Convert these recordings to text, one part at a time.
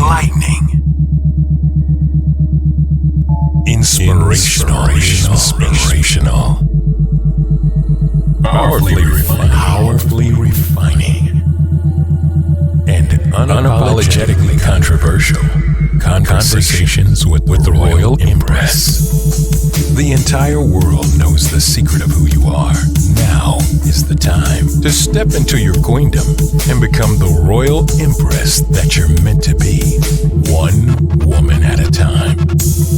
enlightening, inspirational, powerfully refining, and unapologetically controversial. Conversations with the Royal Empress. The entire world knows the secret of who you are. Now is the time to step into your queendom and become the Royal Empress that you're meant to be. One woman at a time.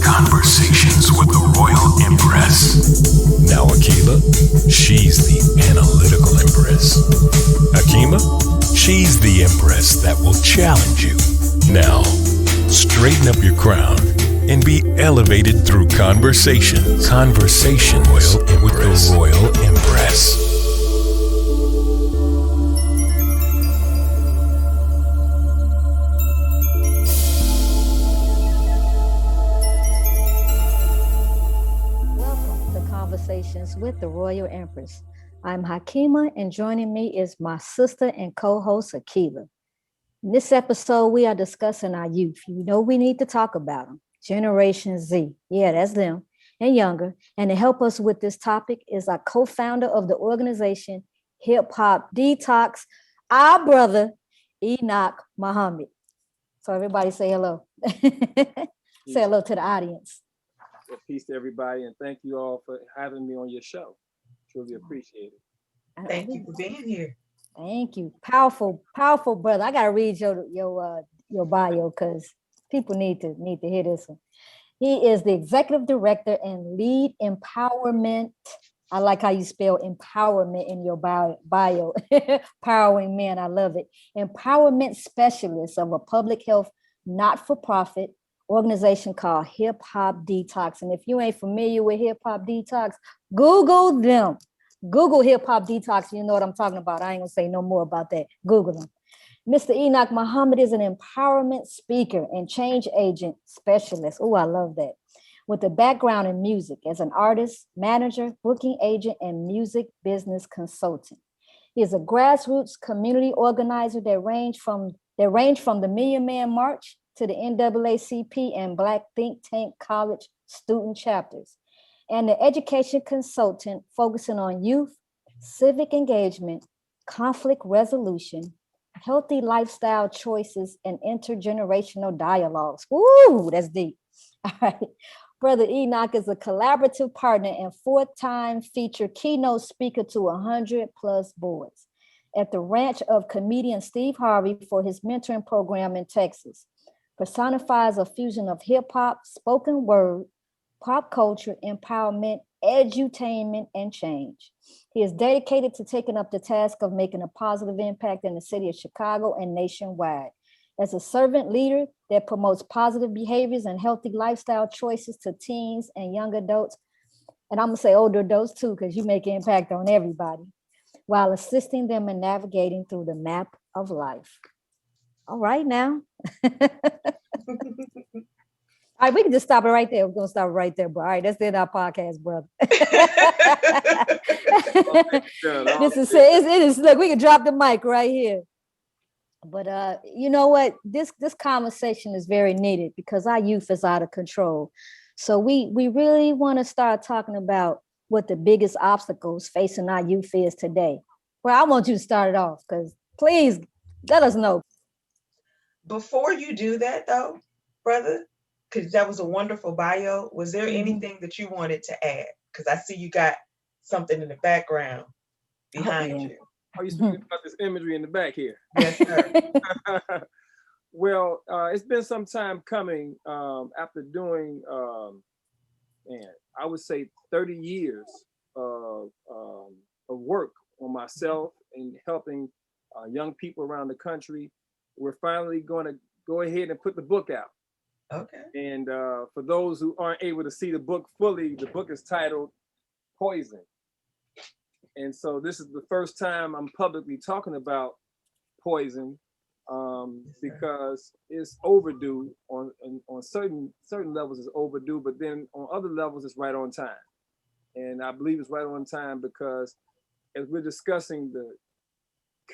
Conversations with the Royal Empress. Now Akila, she's the analytical Empress. Akima, she's the Empress that will challenge you. Now, straighten up your crown and be elevated through conversations. Conversations with the Royal Empress. Welcome to Conversations with the Royal Empress. I'm Hakima, and joining me is my sister and co-host Akila. In this episode, we are discussing our youth. You know we need to talk about them. Generation Z. Yeah, that's them and younger. And to help us with this topic is our co-founder of the organization, Hip Hop Detoxx, our brother, Enoch Muhammad. So everybody say hello. Say hello to the audience. Well, peace to everybody, and thank you all for having me on your show. Truly appreciate it. Thank you for being here. Thank you. Powerful, powerful brother. I gotta read your bio because people need to hear this one. He is the executive director and lead empowerment. I like how you spell empowerment in your bio. Empowering men, I love it. Empowerment specialist of a public health not-for-profit organization called Hip Hop Detoxx. And if you ain't familiar with Hip Hop Detoxx, Google them. Google Hip Hop Detoxx. You know what I'm talking about. I ain't gonna say no more about that. Google them. Mr. Enoch Muhammad is an empowerment speaker and change agent specialist. Oh, I love that. With a background in music as an artist, manager, booking agent, and music business consultant. He is a grassroots community organizer that range from the Million Man March to the NAACP and Black Think Tank College student chapters, and the education consultant focusing on youth, civic engagement, conflict resolution, healthy lifestyle choices, and intergenerational dialogues. Ooh, that's deep. All right. Brother Enoch is a collaborative partner and fourth-time featured keynote speaker to 100 plus boards at the ranch of comedian Steve Harvey for his mentoring program in Texas. Personifies a fusion of hip hop, spoken word, pop culture, empowerment, edutainment, and change. He is dedicated to taking up the task of making a positive impact in the city of Chicago and nationwide. As a servant leader that promotes positive behaviors and healthy lifestyle choices to teens and young adults, and I'm gonna say older adults too, because you make an impact on everybody, while assisting them in navigating through the map of life. All right now. All right, we can just stop it right there. We're gonna stop it right there, bro. All right, that's the end of our podcast, brother. This is it is. Look, we can drop the mic right here. But you know what? This conversation is very needed because our youth is out of control. So we really want to start talking about what the biggest obstacles facing our youth is today. Well, I want you to start it off because please let us know. Before you do that, though, brother, because that was a wonderful bio, was there anything that you wanted to add? Because I see you got something in the background behind you. Are you speaking about this imagery in the back here? Yes, sir. Well, it's been some time coming after doing, I would say 30 years of work on myself and helping young people around the country. We're finally going to go ahead and put the book out. Okay. And for those who aren't able to see the book fully, the book is titled Poison. And so this is the first time I'm publicly talking about poison because it's overdue on certain levels. It's overdue, but then on other levels it's right on time. And I believe it's right on time because as we're discussing the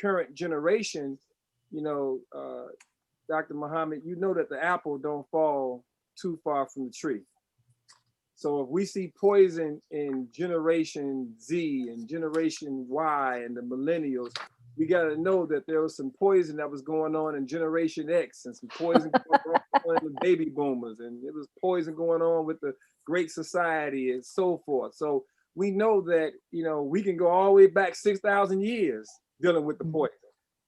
current generation, you know, Dr. Muhammad, you know that the apple don't fall too far from the tree. So if we see poison in Generation Z and Generation Y and the millennials, we got to know that there was some poison that was going on in Generation X and some poison going on with baby boomers, and there was poison going on with the Great Society and so forth. So we know that, you know, we can go all the way back 6,000 years dealing with the poison.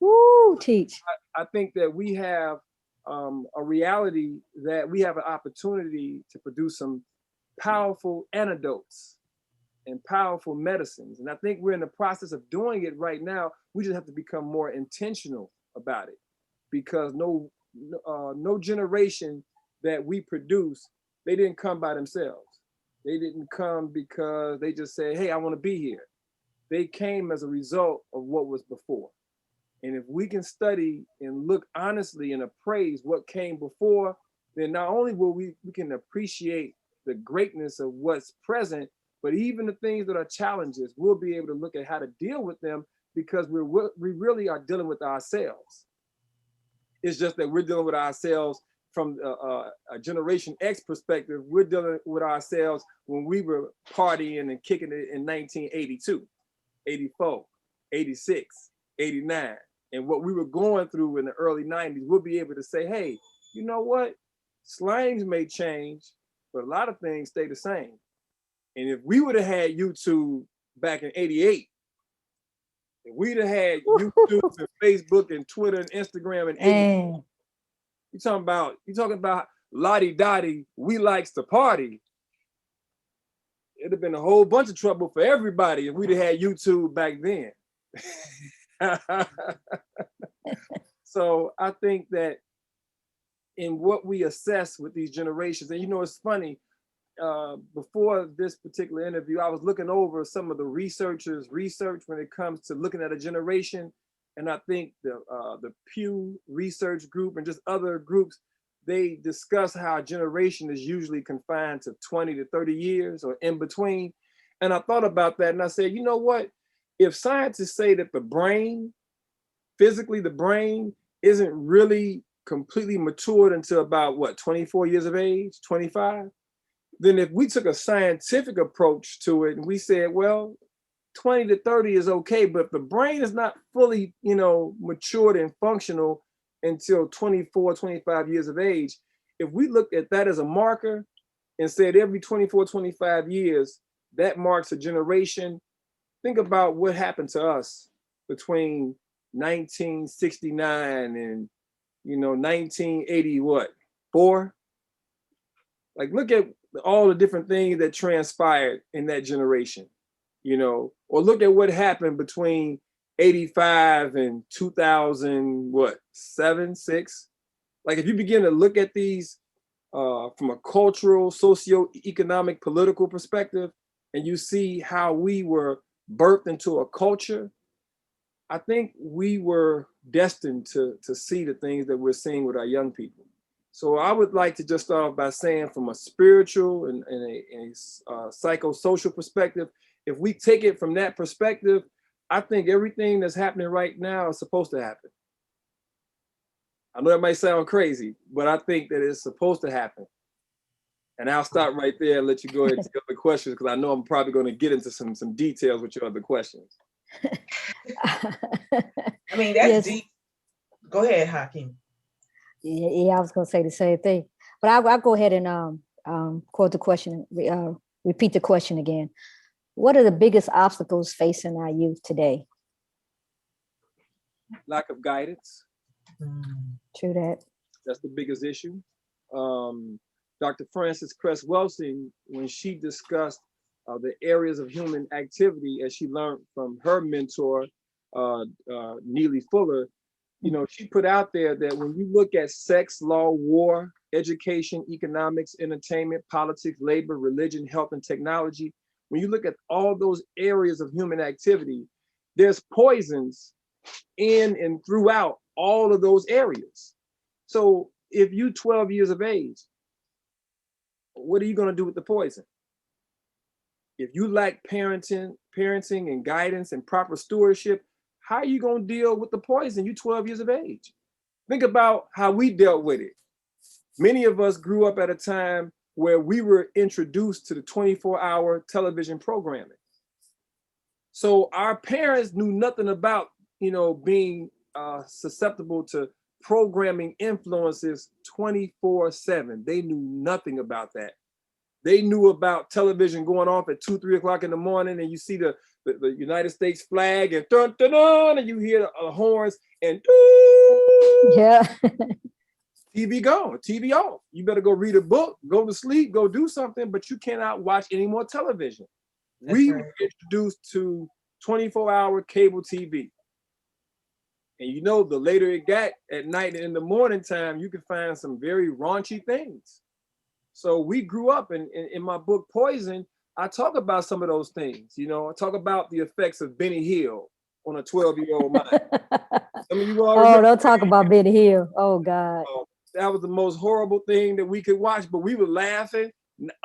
Woo, teach. I think that we have a reality that we have an opportunity to produce some powerful antidotes and powerful medicines. And I think we're in the process of doing it right now. We just have to become more intentional about it, because no generation that we produce, they didn't come by themselves. They didn't come because they just said, hey, I want to be here. They came as a result of what was before. And if we can study and look honestly and appraise what came before, then not only will we can appreciate the greatness of what's present, but even the things that are challenges, we'll be able to look at how to deal with them, because we really are dealing with ourselves. It's just that we're dealing with ourselves from a Generation X perspective. We're dealing with ourselves when we were partying and kicking it in 1982, 84, 86, 89. And what we were going through in the early 90s, we'll be able to say, hey, you know what? Slangs may change, but a lot of things stay the same. And if we would have had YouTube back in 88, if we'd have had YouTube and Facebook and Twitter and Instagram and 88, you're talking about Lottie Dottie, we likes to party. It'd have been a whole bunch of trouble for everybody if we'd have had YouTube back then. So I think that in what we assess with these generations, and you know, it's funny, before this particular interview, I was looking over some of the researchers' research when it comes to looking at a generation. And I think the Pew Research Group and just other groups, they discuss how a generation is usually confined to 20 to 30 years or in between. And I thought about that and I said, you know what? If scientists say that the brain, physically the brain isn't really completely matured until about what, 24 years of age, 25? Then if we took a scientific approach to it and we said, well, 20 to 30 is okay, but if the brain is not fully, you know, matured and functional until 24, 25 years of age, if we looked at that as a marker and said every 24, 25 years, that marks a generation, think about what happened to us between 1969 and, you know, 1980, what, 4? Like, look at all the different things that transpired in that generation, you know, or look at what happened between 85 and 2000, what, 7, 6? Like, if you begin to look at these from a cultural, socio-economic, political perspective, and you see how we were birthed into a culture, I think we were destined to see the things that we're seeing with our young people. So I would like to just start off by saying, from a spiritual and a psychosocial perspective, if we take it from that perspective, I think everything that's happening right now is supposed to happen. I know that might sound crazy, but I think that it's supposed to happen. And I'll stop right there and let you go ahead and take other questions, because I know I'm probably going to get into some details with your other questions. I mean, that's deep. Go ahead, Hakeem. Yeah, I was going to say the same thing, but I'll go ahead and quote the question, repeat the question again. What are the biggest obstacles facing our youth today? Lack of guidance. True that. That's the biggest issue. Dr. Frances Cress Welsing, when she discussed the areas of human activity, as she learned from her mentor, Neely Fuller, you know, she put out there that when you look at sex, law, war, education, economics, entertainment, politics, labor, religion, health, and technology, when you look at all those areas of human activity, there's poisons in and throughout all of those areas. So if you 12 years of age, what are you going to do with the poison? If you lack parenting and guidance and proper stewardship, how are you going to deal with the poison? You 12 years of age. Think about how we dealt with it. Many of us grew up at a time where we were introduced to the 24-hour television programming. So our parents knew nothing about, being susceptible to programming influences 24/7. They knew nothing about that. They knew about television going off at 2, 3 o'clock in the morning, and you see the United States flag, and dun, dun, dun, and you hear the horns, and Yeah. TV gone, TV off. You better go read a book, go to sleep, go do something, but you cannot watch any more television. We were introduced to 24-hour cable TV. And the later it got at night and in the morning time, you can find some very raunchy things. So we grew up, and in my book, Poison, I talk about some of those things. I talk about the effects of Benny Hill on a 12-year-old mind. Don't talk about Benny Hill. Oh, God. That was the most horrible thing that we could watch, but we were laughing,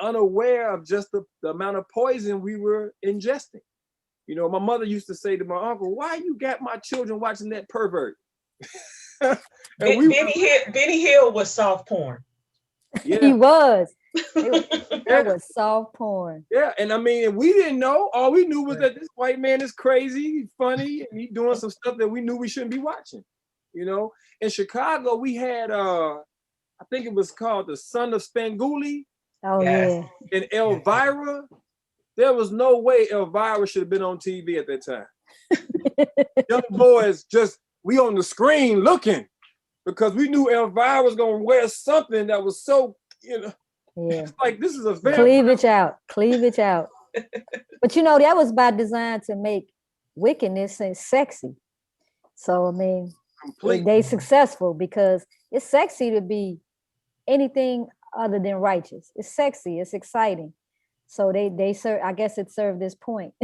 unaware of just the amount of poison we were ingesting. My mother used to say to my uncle, "Why you got my children watching that pervert?" Benny Hill was soft porn. Yeah. He was. That was soft porn. Yeah, and we didn't know. All we knew was that this white man is crazy, he's funny, and he's doing some stuff that we knew we shouldn't be watching. In Chicago, we had I think it was called The Son of Spanguli. Oh, yeah. And Elvira. There was no way Elvira should have been on TV at that time. Young boys we on the screen looking, because we knew Elvira was going to wear something that was so, it's like, this is a very cleavage out. But that was by design to make wickedness and sexy. So, they successful, because it's sexy to be anything other than righteous. It's sexy. It's exciting. So they serve. I guess it served this point.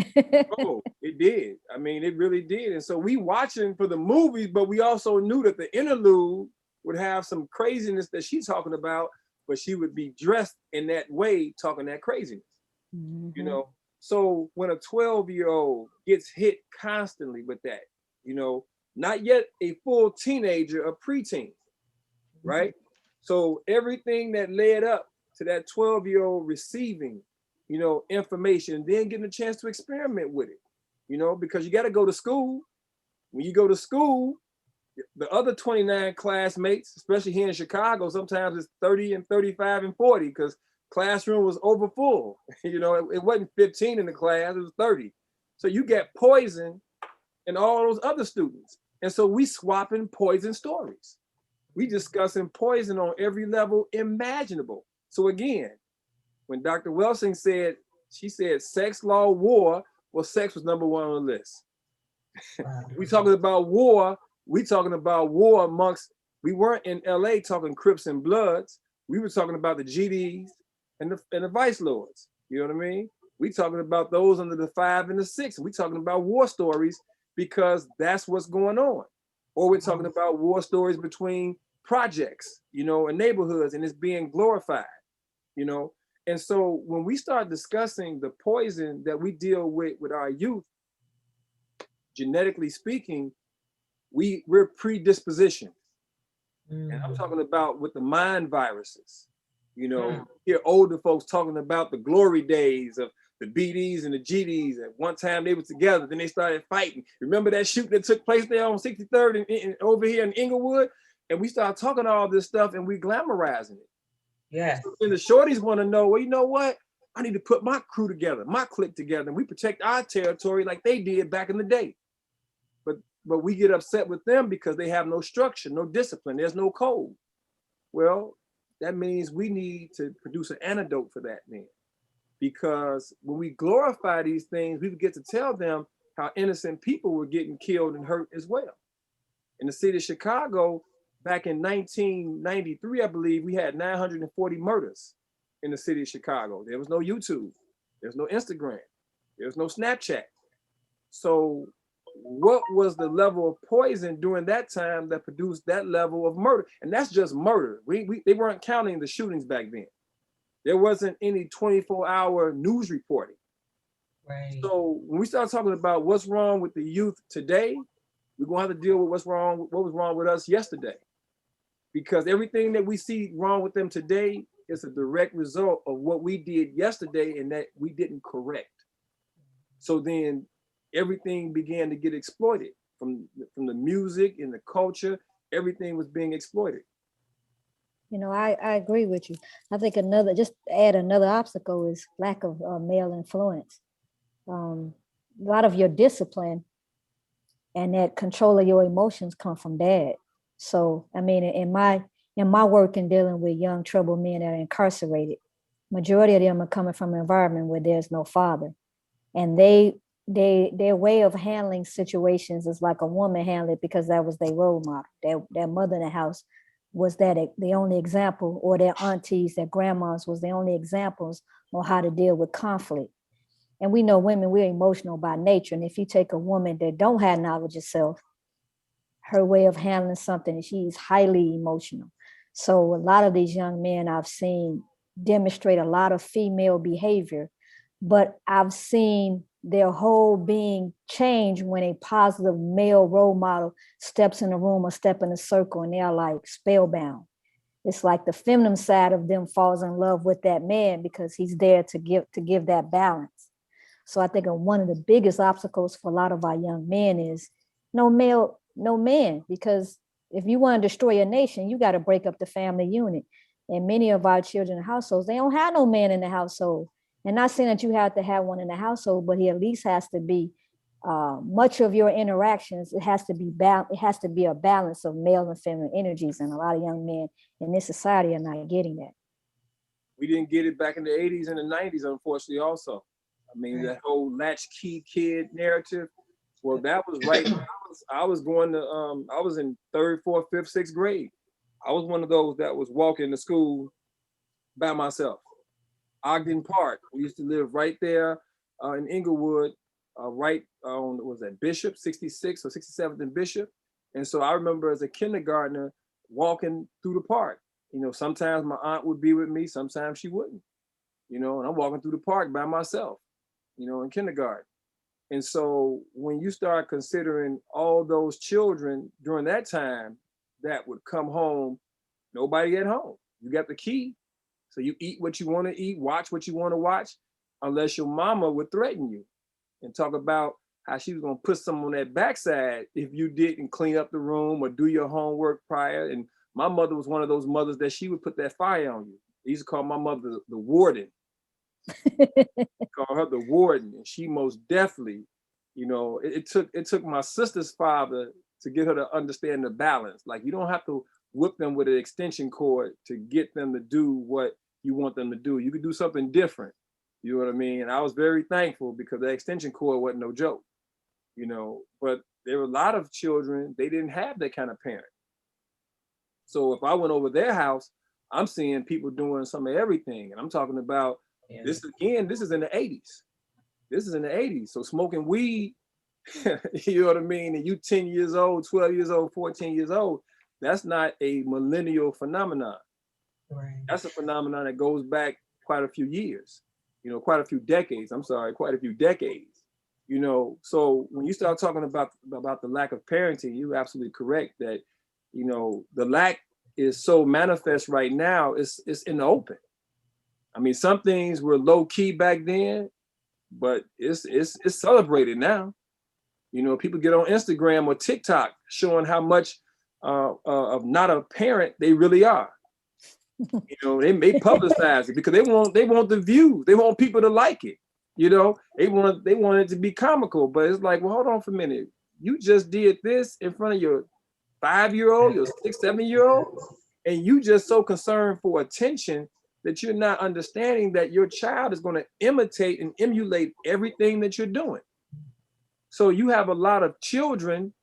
Oh, it did. It really did. And so we watching for the movies, but we also knew that the interlude would have some craziness that she's talking about, but she would be dressed in that way, talking that craziness. Mm-hmm. So when a 12-year-old gets hit constantly with that, not yet a full teenager, a preteen, right? So everything that led up to that 12-year-old receiving, information, then getting a chance to experiment with it, because you got to go to school. When you go to school, the other 29 classmates, especially here in Chicago, sometimes it's 30 and 35 and 40, because classroom was over full. It wasn't 15 in the class, it was 30. So you get poison and all those other students. And so we swapping poison stories. We discussing poison on every level imaginable. So again, when Dr. Welsing said sex, law, war, well, sex was number one on the list. We talking about war, amongst, we weren't in LA talking Crips and Bloods. We were talking about the GDs and the Vice Lords. You know what I mean? We talking about those under the 5 and the 6. We talking about war stories, because that's what's going on. Or we're talking about war stories between projects, and neighborhoods, and it's being glorified, And so when we start discussing the poison that we deal with our youth, genetically speaking, we're predispositioned. And I'm talking about with the mind viruses. Hear older folks talking about the glory days of the BDs and the GDs. At one time they were together, then they started fighting. Remember that shoot that took place there on 63rd and over here in Inglewood? And we started talking all this stuff, and we glamorizing it. Yeah. And the shorties want to know, well, you know what? I need to put my crew together, my clique together, and we protect our territory like they did back in the day. But we get upset with them because they have no structure, no discipline, there's no code. Well, that means we need to produce an antidote for that, man. Because when we glorify these things, we get to tell them how innocent people were getting killed and hurt as well. In the city of Chicago, back in 1993, I believe, we had 940 murders in the city of Chicago. There was no YouTube. There's no Instagram. There's no Snapchat. So what was the level of poison during that time that produced that level of murder? And that's just murder. They weren't counting the shootings back then. There wasn't any 24-hour news reporting. Right. So when we start talking about what's wrong with the youth today, we're gonna have to deal with what was wrong with us yesterday. because everything that we see wrong with them today is a direct result of what we did yesterday and that we didn't correct. So then everything began to get exploited from the music and the culture. Everything was being exploited. You know, I agree with you. I think just to add another obstacle is lack of male influence. A lot of your discipline and that control of your emotions come from dad. So, I mean, in my work in dealing with young troubled men that are incarcerated, majority of them are coming from an environment where there's no father, and their way of handling situations is like a woman handled it because that was their role model. Their mother in the house was the only example, or their aunties, their grandmas was the only examples on how to deal with conflict. And we know women, we're emotional by nature. And if you take a woman that don't have knowledge of self, her way of handling something, she's highly emotional. So a lot of these young men I've seen demonstrate a lot of female behavior, but I've seen their whole being change when a positive male role model steps in the room or step in a circle, and they're like spellbound. It's like the feminine side of them falls in love with that man because he's there to give that balance. So I think one of the biggest obstacles for a lot of our young men is no man, because if you want to destroy a nation, you got to break up the family unit. And many of our children in households, they don't have no man in the household. And not saying that you have to have one in the household, but he at least has to be much of your interactions. It has to be a balance of male and feminine energies. And a lot of young men in this society are not getting that. We didn't get it back in the 80s and the 90s, unfortunately, also. I mean, that whole latchkey kid narrative, well, that was right. I was going to, I was in 3rd, 4th, 5th, 6th grade. I was one of those that was walking to school by myself. Ogden Park, we used to live right there in Inglewood, right on, was that Bishop, 66 or 67th and Bishop. And so I remember as a kindergartner walking through the park. You know, sometimes my aunt would be with me, sometimes she wouldn't. You know, and I'm walking through the park by myself, you know, in kindergarten. And so when you start considering all those children during that time that would come home, nobody at home. You got the key. So you eat what you want to eat, watch what you want to watch, unless your mama would threaten you and talk about how she was going to put some on that backside if you didn't clean up the room or do your homework prior. And my mother was one of those mothers that she would put that fire on you. They used to call my mother the warden. Call her the warden, and she most definitely, you know, it took my sister's father to get her to understand the balance. Like, you don't have to whip them with an extension cord to get them to do what you want them to do. You could do something different. You know what I mean? And I was very thankful because the extension cord wasn't no joke, you know, but there were a lot of children, they didn't have that kind of parent. So if I went over their house, I'm seeing people doing some of everything. And I'm talking about this again, this is in the 80s. This is in the 80s. So smoking weed, you know what I mean? And you 10 years old, 12 years old, 14 years old, that's not a millennial phenomenon. Right. That's a phenomenon that goes back quite a few years, you know, quite a few decades. You know, so when you start talking about the lack of parenting, you're absolutely correct that, you know, the lack is so manifest right now, it's in the open. I mean, some things were low key back then, but it's celebrated now. You know, people get on Instagram or TikTok showing how much of not a parent they really are. You know, they publicize it because they want the views. They want people to like it. You know, they want it to be comical, but it's like, well, hold on for a minute. You just did this in front of your 5-year-old, your 6, 7-year-old, and you just so concerned for attention that you're not understanding that your child is going to imitate and emulate everything that you're doing. So you have a lot of children,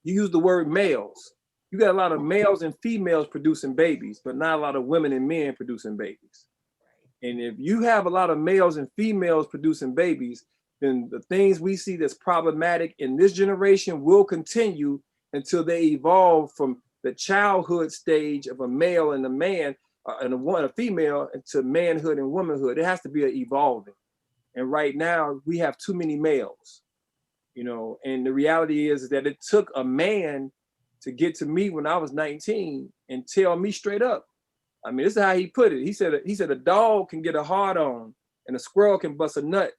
you use the word males. You got a lot of males and females producing babies, but not a lot of women and men producing babies. And if you have a lot of males and females producing babies, then the things we see that's problematic in this generation will continue until they evolve from the childhood stage of a male and a man and a female into manhood and womanhood. It has to be an evolving. And right now we have too many males, you know, and the reality is that it took a man to get to me when I was 19 and tell me straight up. I mean, this is how he put it. He said a dog can get a hard on and a squirrel can bust a nut,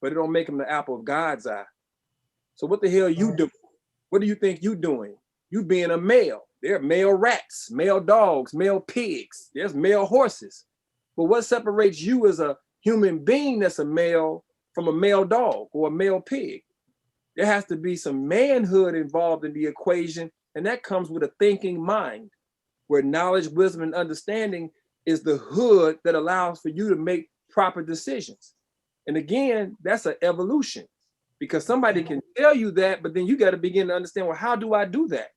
but it don't make him the apple of God's eye. So what the hell you doing? What do you think you doing? You being a male. There are male rats, male dogs, male pigs. There's male horses. But what separates you as a human being that's a male from a male dog or a male pig? There has to be some manhood involved in the equation, and that comes with a thinking mind, where knowledge, wisdom, and understanding is the hood that allows for you to make proper decisions. And again, that's an evolution, because somebody can tell you that, but then you got to begin to understand, well, how do I do that?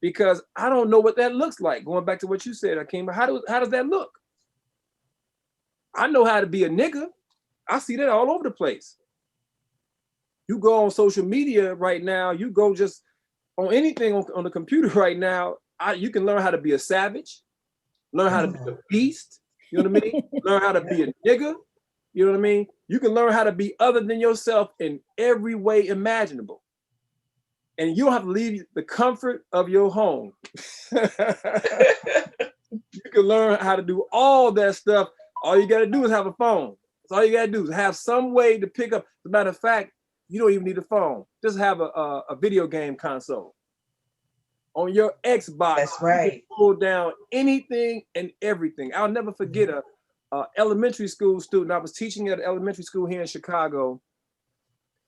Because I don't know what that looks like. Going back to what you said, Akeem, how does that look? I know how to be a nigga. I see that all over the place. You go on social media right now, you go just on anything on the computer right now, you can learn how to be a savage, learn how to be a beast, you know what I mean? Learn how to be a nigga, you know what I mean? You can learn how to be other than yourself in every way imaginable. And you don't have to leave the comfort of your home. You can learn how to do all that stuff. All you got to do is have a phone. That's all you got to do is have some way to pick up. As a matter of fact, you don't even need a phone. Just have a video game console. On your Xbox, that's right. You can pull down anything and everything. I'll never forget a elementary school student. I was teaching at an elementary school here in Chicago.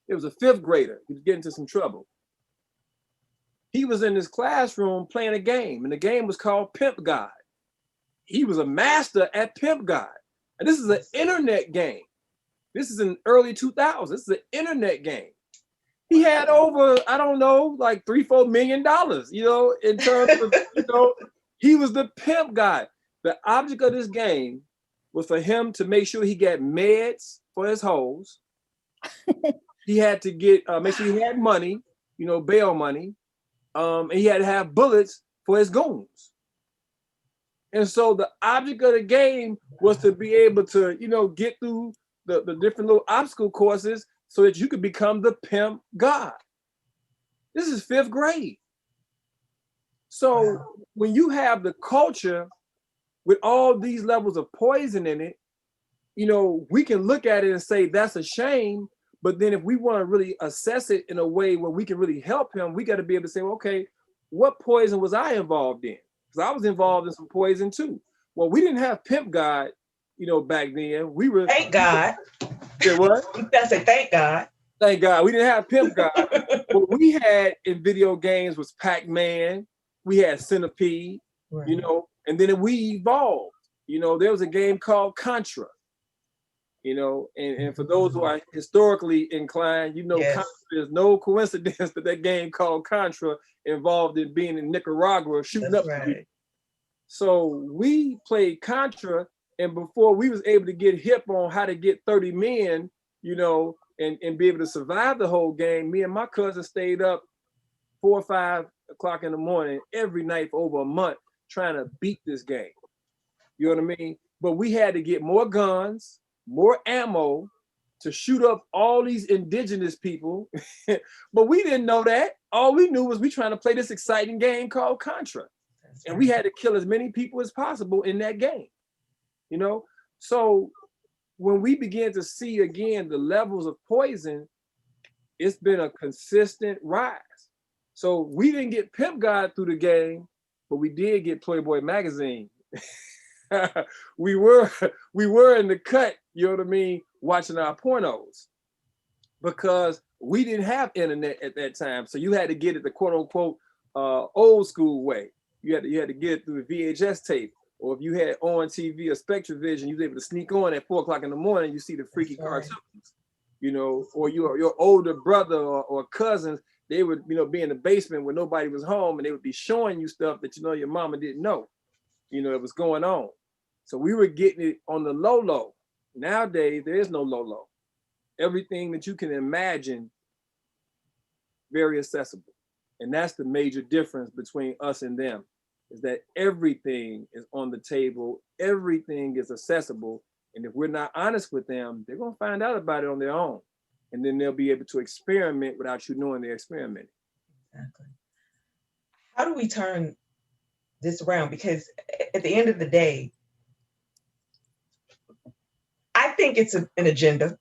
It was a 5th grader. He was getting into some trouble. He was in his classroom playing a game, and the game was called Pimp God. He was a master at Pimp God. And this is an internet game. This is in early 2000s. This is an internet game. He had over, I don't know, like $3-4 million, you know, in terms of, you know, he was the pimp guy. The object of this game was for him to make sure he got meds for his hoes. He had to get, make sure he had money, you know, bail money. And he had to have bullets for his goons. And so the object of the game was to be able to, you know, get through the different little obstacle courses so that you could become the pimp god. This is 5th grade. So when you have the culture with all these levels of poison in it, you know, we can look at it and say that's a shame. But then if we want to really assess it in a way where we can really help him, we got to be able to say, well, okay, what poison was I involved in? Because I was involved in some poison too. Well, we didn't have Pimp God, you know, back then. We were. Thank God. Yeah, what? I said, thank God. Thank God. We didn't have Pimp God. What we had in video games was Pac-Man. We had Centipede, right. You know, and then we evolved. You know, there was a game called Contra. You know, and for those who are historically inclined, you know, yes. Contra, there's no coincidence that game called Contra involved in being in Nicaragua shooting That's up. Right. So we played Contra, and before we was able to get hip on how to get 30 men, you know, and be able to survive the whole game, me and my cousin stayed up 4 or 5 o'clock in the morning every night for over a month trying to beat this game. You know what I mean? But we had to get more guns, more ammo to shoot up all these indigenous people. But we didn't know that. All we knew was we trying to play this exciting game called Contra. That's and right. We had to kill as many people as possible in that game. You know? So when we began to see again the levels of poison, it's been a consistent rise. So we didn't get Pimp God through the game, but we did get Playboy magazine. we were in the cut, you know what I mean, watching our pornos, because we didn't have internet at that time. So you had to get it the quote unquote old school way. You had to get it through the VHS tape, or if you had on TV or SpectraVision, you was able to sneak on at 4 o'clock in the morning. You see the freaky cartoons, you know, or your older brother or cousins. They would, you know, be in the basement when nobody was home, and they would be showing you stuff that, you know, your mama didn't know, you know, it was going on. So we were getting it on the low. Nowadays, there is no low. Everything that you can imagine, very accessible. And that's the major difference between us and them, is that everything is on the table, everything is accessible. And if we're not honest with them, they're gonna find out about it on their own. And then they'll be able to experiment without you knowing they're experimenting. Exactly. how do we turn this around? Because at the end of the day, I think it's an agenda,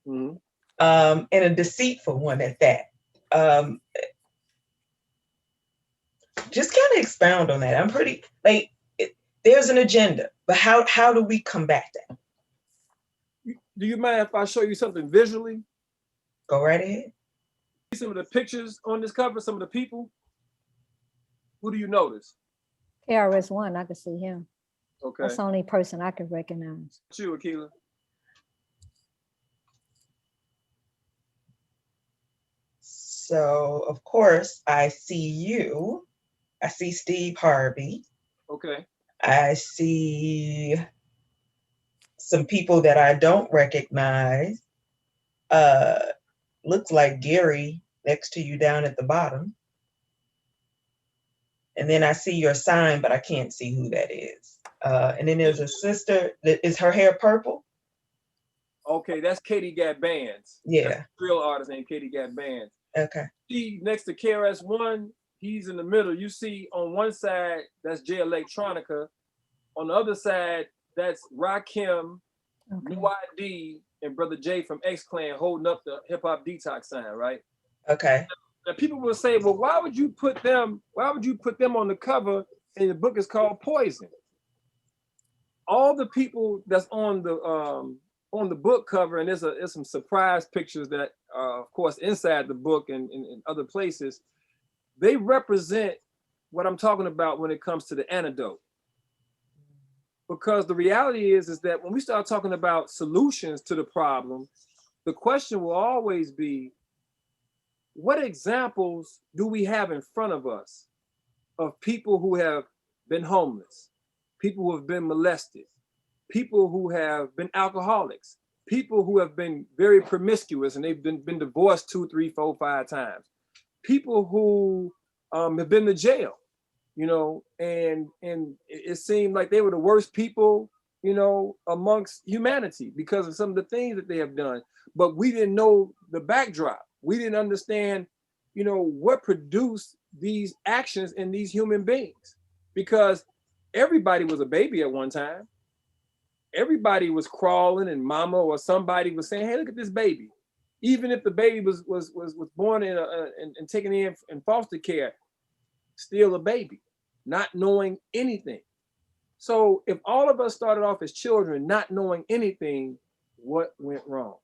Mhm. and a deceitful one at that. Um, just kind of expound on that. I'm pretty like there's an agenda, but how do we combat that? Do you mind if I show you something visually? Go right ahead. Some of the pictures on this cover, some of the people. Who do you notice? KRS-One, I could see him. Okay. That's the only person I could recognize. It's you, Akila. So of course I see you. I see Steve Harvey. Okay. I see some people that I don't recognize. Looks like Gary next to you down at the bottom. And then I see your sign, but I can't see who that is. And then there's a sister. Is her hair purple? Okay, that's Katie Gat Bands. Yeah. That's a real artist named Katie Gat Bands. Okay. See next to KRS-One, he's in the middle. You see on one side, that's J Electronica. On the other side, that's Rakim, Okay. New ID, and Brother Jay from X Clan holding up the hip hop detox sign, right? Okay. Now people will say, well, why would you put them on the cover and the book is called Poison? All the people that's on the book cover, and there's some surprise pictures that are, of course, inside the book and in other places, they represent what I'm talking about when it comes to the antidote. Because the reality is that when we start talking about solutions to the problem, the question will always be, what examples do we have in front of us of people who have been homeless, people who have been molested, people who have been alcoholics, people who have been very promiscuous and they've been divorced 2, 3, 4, 5 times, people who have been to jail, and it seemed like they were the worst people, amongst humanity because of some of the things that they have done. But we didn't know the backdrop. We didn't understand, what produced these actions in these human beings, because everybody was a baby at one time. Everybody was crawling, and mama or somebody was saying, "Hey, look at this baby." Even if the baby was born and taken in foster care, still a baby, not knowing anything. So if all of us started off as children not knowing anything, what went wrong?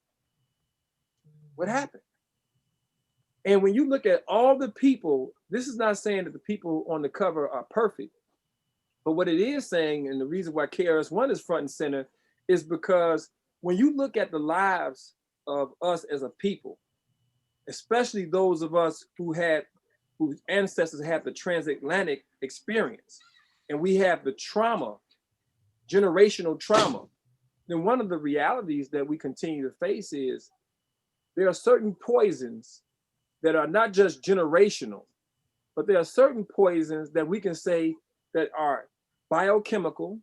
What happened? And when you look at all the people, this is not saying that the people on the cover are perfect, but what it is saying, and the reason why KRS-One is front and center, is because when you look at the lives of us as a people, especially those of us whose ancestors had the transatlantic experience, and we have the trauma, generational trauma, then one of the realities that we continue to face is there are certain poisons that are not just generational, but there are certain poisons that we can say that are biochemical,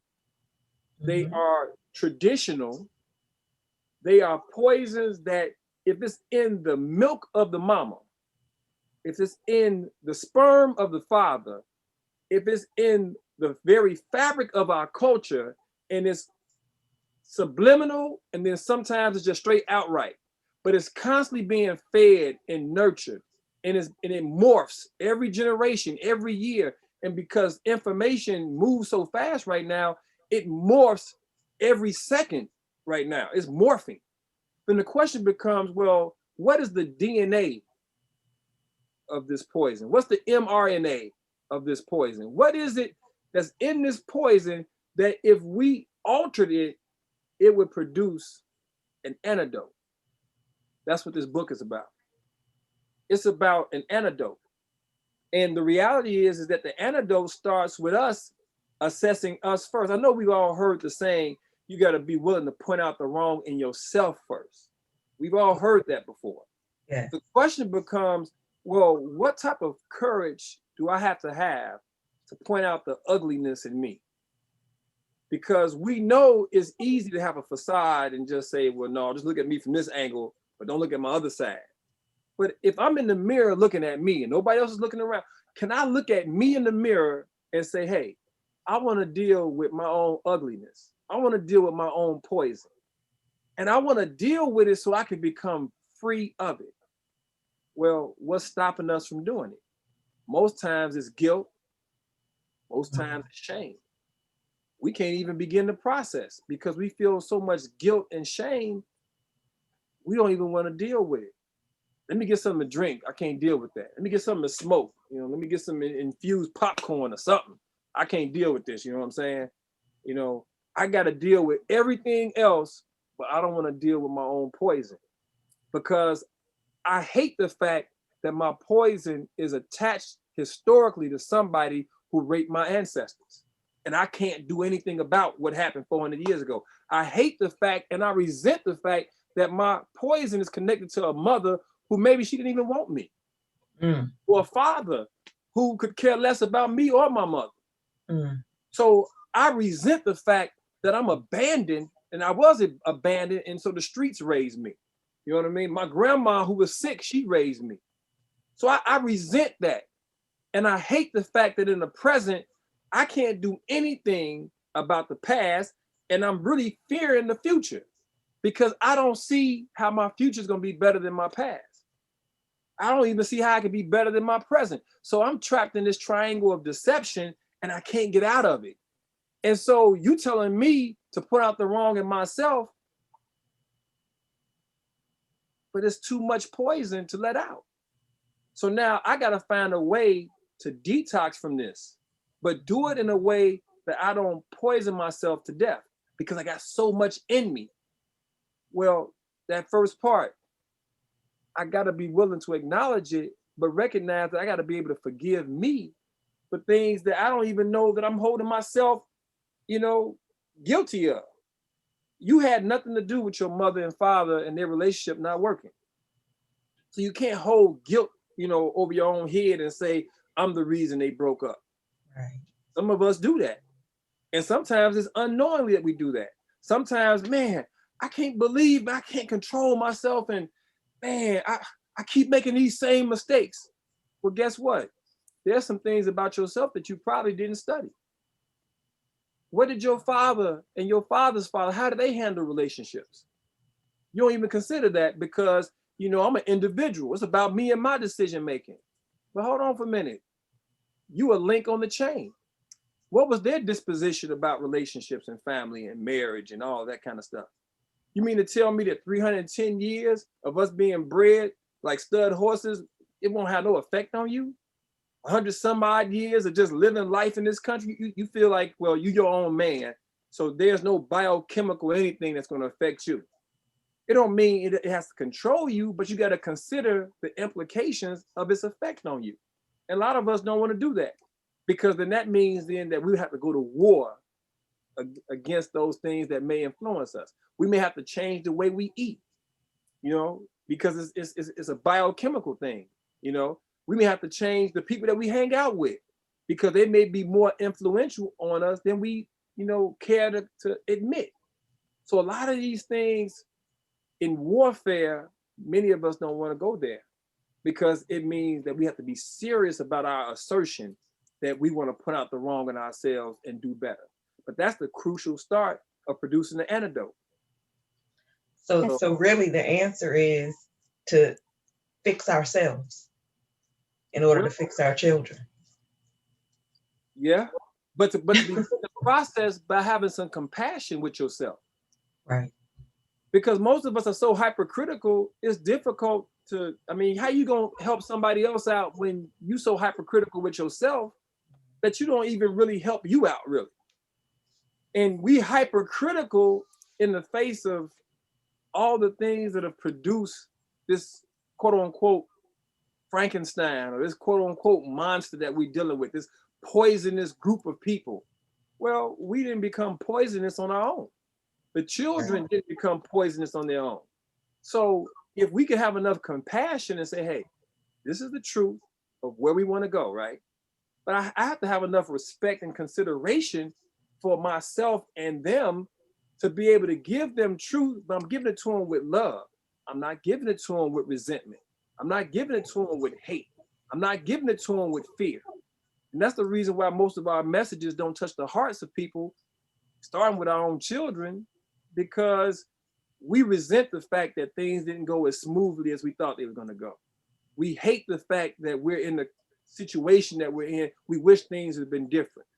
they are traditional, they are poisons that if it's in the milk of the mama, if it's in the sperm of the father, if it's in the very fabric of our culture, and it's subliminal, and then sometimes it's just straight outright, but it's constantly being fed and nurtured, and it morphs every generation, every year. And because information moves so fast right now, it morphs every second right now. It's morphing. Then the question becomes, well, what is the DNA of this poison? What's the mRNA of this poison? What is it that's in this poison that if we altered it, it would produce an antidote? That's what this book is about. It's about an antidote. And the reality is that the antidote starts with us assessing us first. I know we've all heard the saying, you got to be willing to point out the wrong in yourself first. We've all heard that before. Yeah. The question becomes, well, what type of courage do I have to point out the ugliness in me? Because we know it's easy to have a facade and just say, well, no, just look at me from this angle, but don't look at my other side. But if I'm in the mirror looking at me and nobody else is looking around, Can I look at me in the mirror and say, hey, I want to deal with my own ugliness. I want to deal with my own poison. And I want to deal with it so I can become free of it. Well, what's stopping us from doing it? Most times it's guilt. Most times it's shame. We can't even begin the process because we feel so much guilt and shame. We don't even want to deal with it. Let me get something to drink. I can't deal with that. Let me get something to smoke. Let me get some infused popcorn or something. I can't deal with this. You know what I'm saying? I got to deal with everything else, but I don't want to deal with my own poison because I hate the fact that my poison is attached historically to somebody who raped my ancestors. And I can't do anything about what happened 400 years ago. I hate the fact and I resent the fact that my poison is connected to a mother who maybe she didn't even want me. Or a father who could care less about me or my mother. So I resent the fact that I'm abandoned, and I was abandoned, and so the streets raised me. You know what I mean? My grandma who was sick, she raised me. So I resent that. And I hate the fact that in the present, I can't do anything about the past, and I'm really fearing the future because I don't see how my future is going to be better than my past. I don't even see how I could be better than my present. So I'm trapped in this triangle of deception, and I can't get out of it. And so you telling me to put out the wrong in myself, but it's too much poison to let out. So now I got to find a way to detox from this, but do it in a way that I don't poison myself to death because I got so much in me. Well, that first part, I got to be willing to acknowledge it, but recognize that I got to be able to forgive me for things that I don't even know that I'm holding myself, guilty of. You had nothing to do with your mother and father and their relationship not working. So you can't hold guilt, over your own head and say, I'm the reason they broke up. Right. Some of us do that. And sometimes it's unknowingly that we do that. Sometimes, man, I can't believe I can't control myself. And man, I keep making these same mistakes. Well, guess what? There's some things about yourself that you probably didn't study. What did your father and your father's father, how did they handle relationships? You don't even consider that because, I'm an individual. It's about me and my decision making. But hold on for a minute. You a link on the chain. What was their disposition about relationships and family and marriage and all that kind of stuff? You mean to tell me that 310 years of us being bred like stud horses, it won't have no effect on you? 100 some odd years of just living life in this country, you feel like, well, you your own man. So there's no biochemical anything that's going to affect you. It don't mean it has to control you, but you got to consider the implications of its effect on you. And a lot of us don't want to do that because then that means then that we have to go to war against those things that may influence us. We may have to change the way we eat, because it's a biochemical thing. We may have to change the people that we hang out with because they may be more influential on us than we, care to admit. So a lot of these things in warfare, many of us don't want to go there because it means that we have to be serious about our assertion that we want to put out the wrong in ourselves and do better. But that's the crucial start of producing the antidote. So really the answer is to fix ourselves in order to fix our children. Yeah, but to begin the process by having some compassion with yourself. Right. Because most of us are so hypercritical, it's difficult to, how you gonna help somebody else out when you so hypercritical with yourself that you don't even really help you out, really. And we hypercritical in the face of all the things that have produced this quote unquote Frankenstein or this quote unquote monster that we're dealing with, this poisonous group of people. Well, we didn't become poisonous on our own. The children didn't become poisonous on their own. So if we can have enough compassion and say, hey, this is the truth of where we want to go, right? But I have to have enough respect and consideration for myself and them to be able to give them truth, but I'm giving it to them with love. I'm not giving it to them with resentment. I'm not giving it to them with hate. I'm not giving it to them with fear. And that's the reason why most of our messages don't touch the hearts of people, starting with our own children, because we resent the fact that things didn't go as smoothly as we thought they were going to go. We hate the fact that we're in the situation that we're in. We wish things had been different.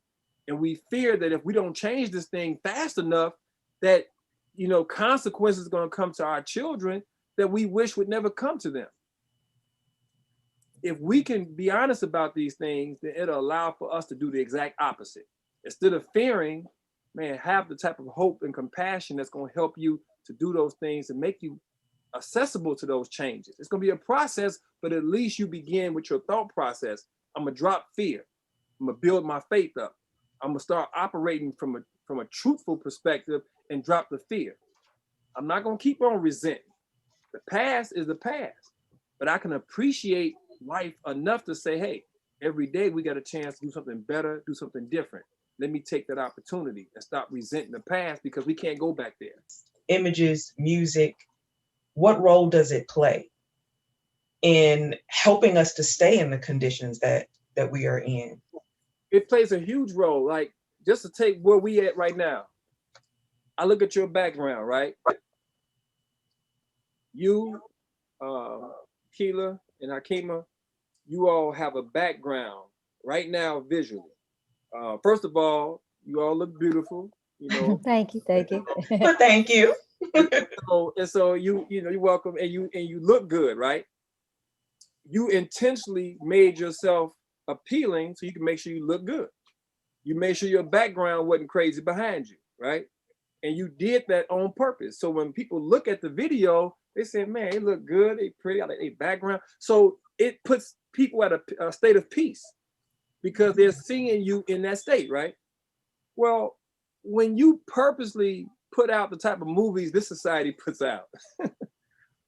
And we fear that if we don't change this thing fast enough, that, you know, consequences are going to come to our children that we wish would never come to them. If we can be honest about these things, then it'll allow for us to do the exact opposite. Instead of fearing, man, have the type of hope and compassion that's going to help you to do those things and make you accessible to those changes. It's going to be a process, but at least you begin with your thought process. I'm going to drop fear. I'm going to build my faith up. I'm going to start operating from a truthful perspective and drop the fear. I'm not going to keep on resenting. The past is the past, but I can appreciate life enough to say, hey, every day we got a chance to do something better, do something different. Let me take that opportunity and stop resenting the past, because we can't go back there. Images, music, what role does it play in helping us to stay in the conditions that we are in? It plays a huge role. Like, just to take where we at right now, I look at your background, right? You, Keela and Hakima, you all have a background right now visually. First of all, you all look beautiful. You know. Thank you. Thank you. So you're welcome, and you look good, right? You intentionally made yourself appealing so you can make sure you look good. You made sure your background wasn't crazy behind you, right? And you did that on purpose. So when people look at the video, they say, man, they look good, they pretty, I like their background. So it puts people at a state of peace because they're seeing you in that state, right? Well, when you purposely put out the type of movies this society puts out,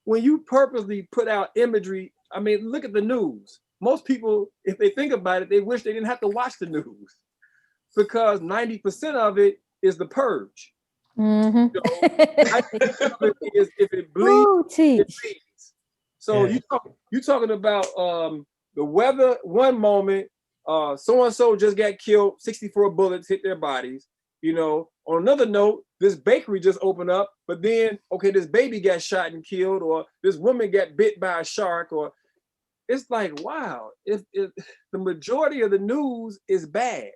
when you purposely put out imagery, I mean, look at the news. Most people, if they think about it, they wish they didn't have to watch the news, because 90% of it is the purge. Mm-hmm. You know, 90% of it is, if it bleeds, it bleeds. So yeah. you talking about the weather. One moment, so-and-so just got killed, 64 bullets hit their bodies. You know, on another note, this bakery just opened up, but then, okay, this baby got shot and killed, or this woman got bit by a shark, or it's like, wow, if the majority of the news is bad,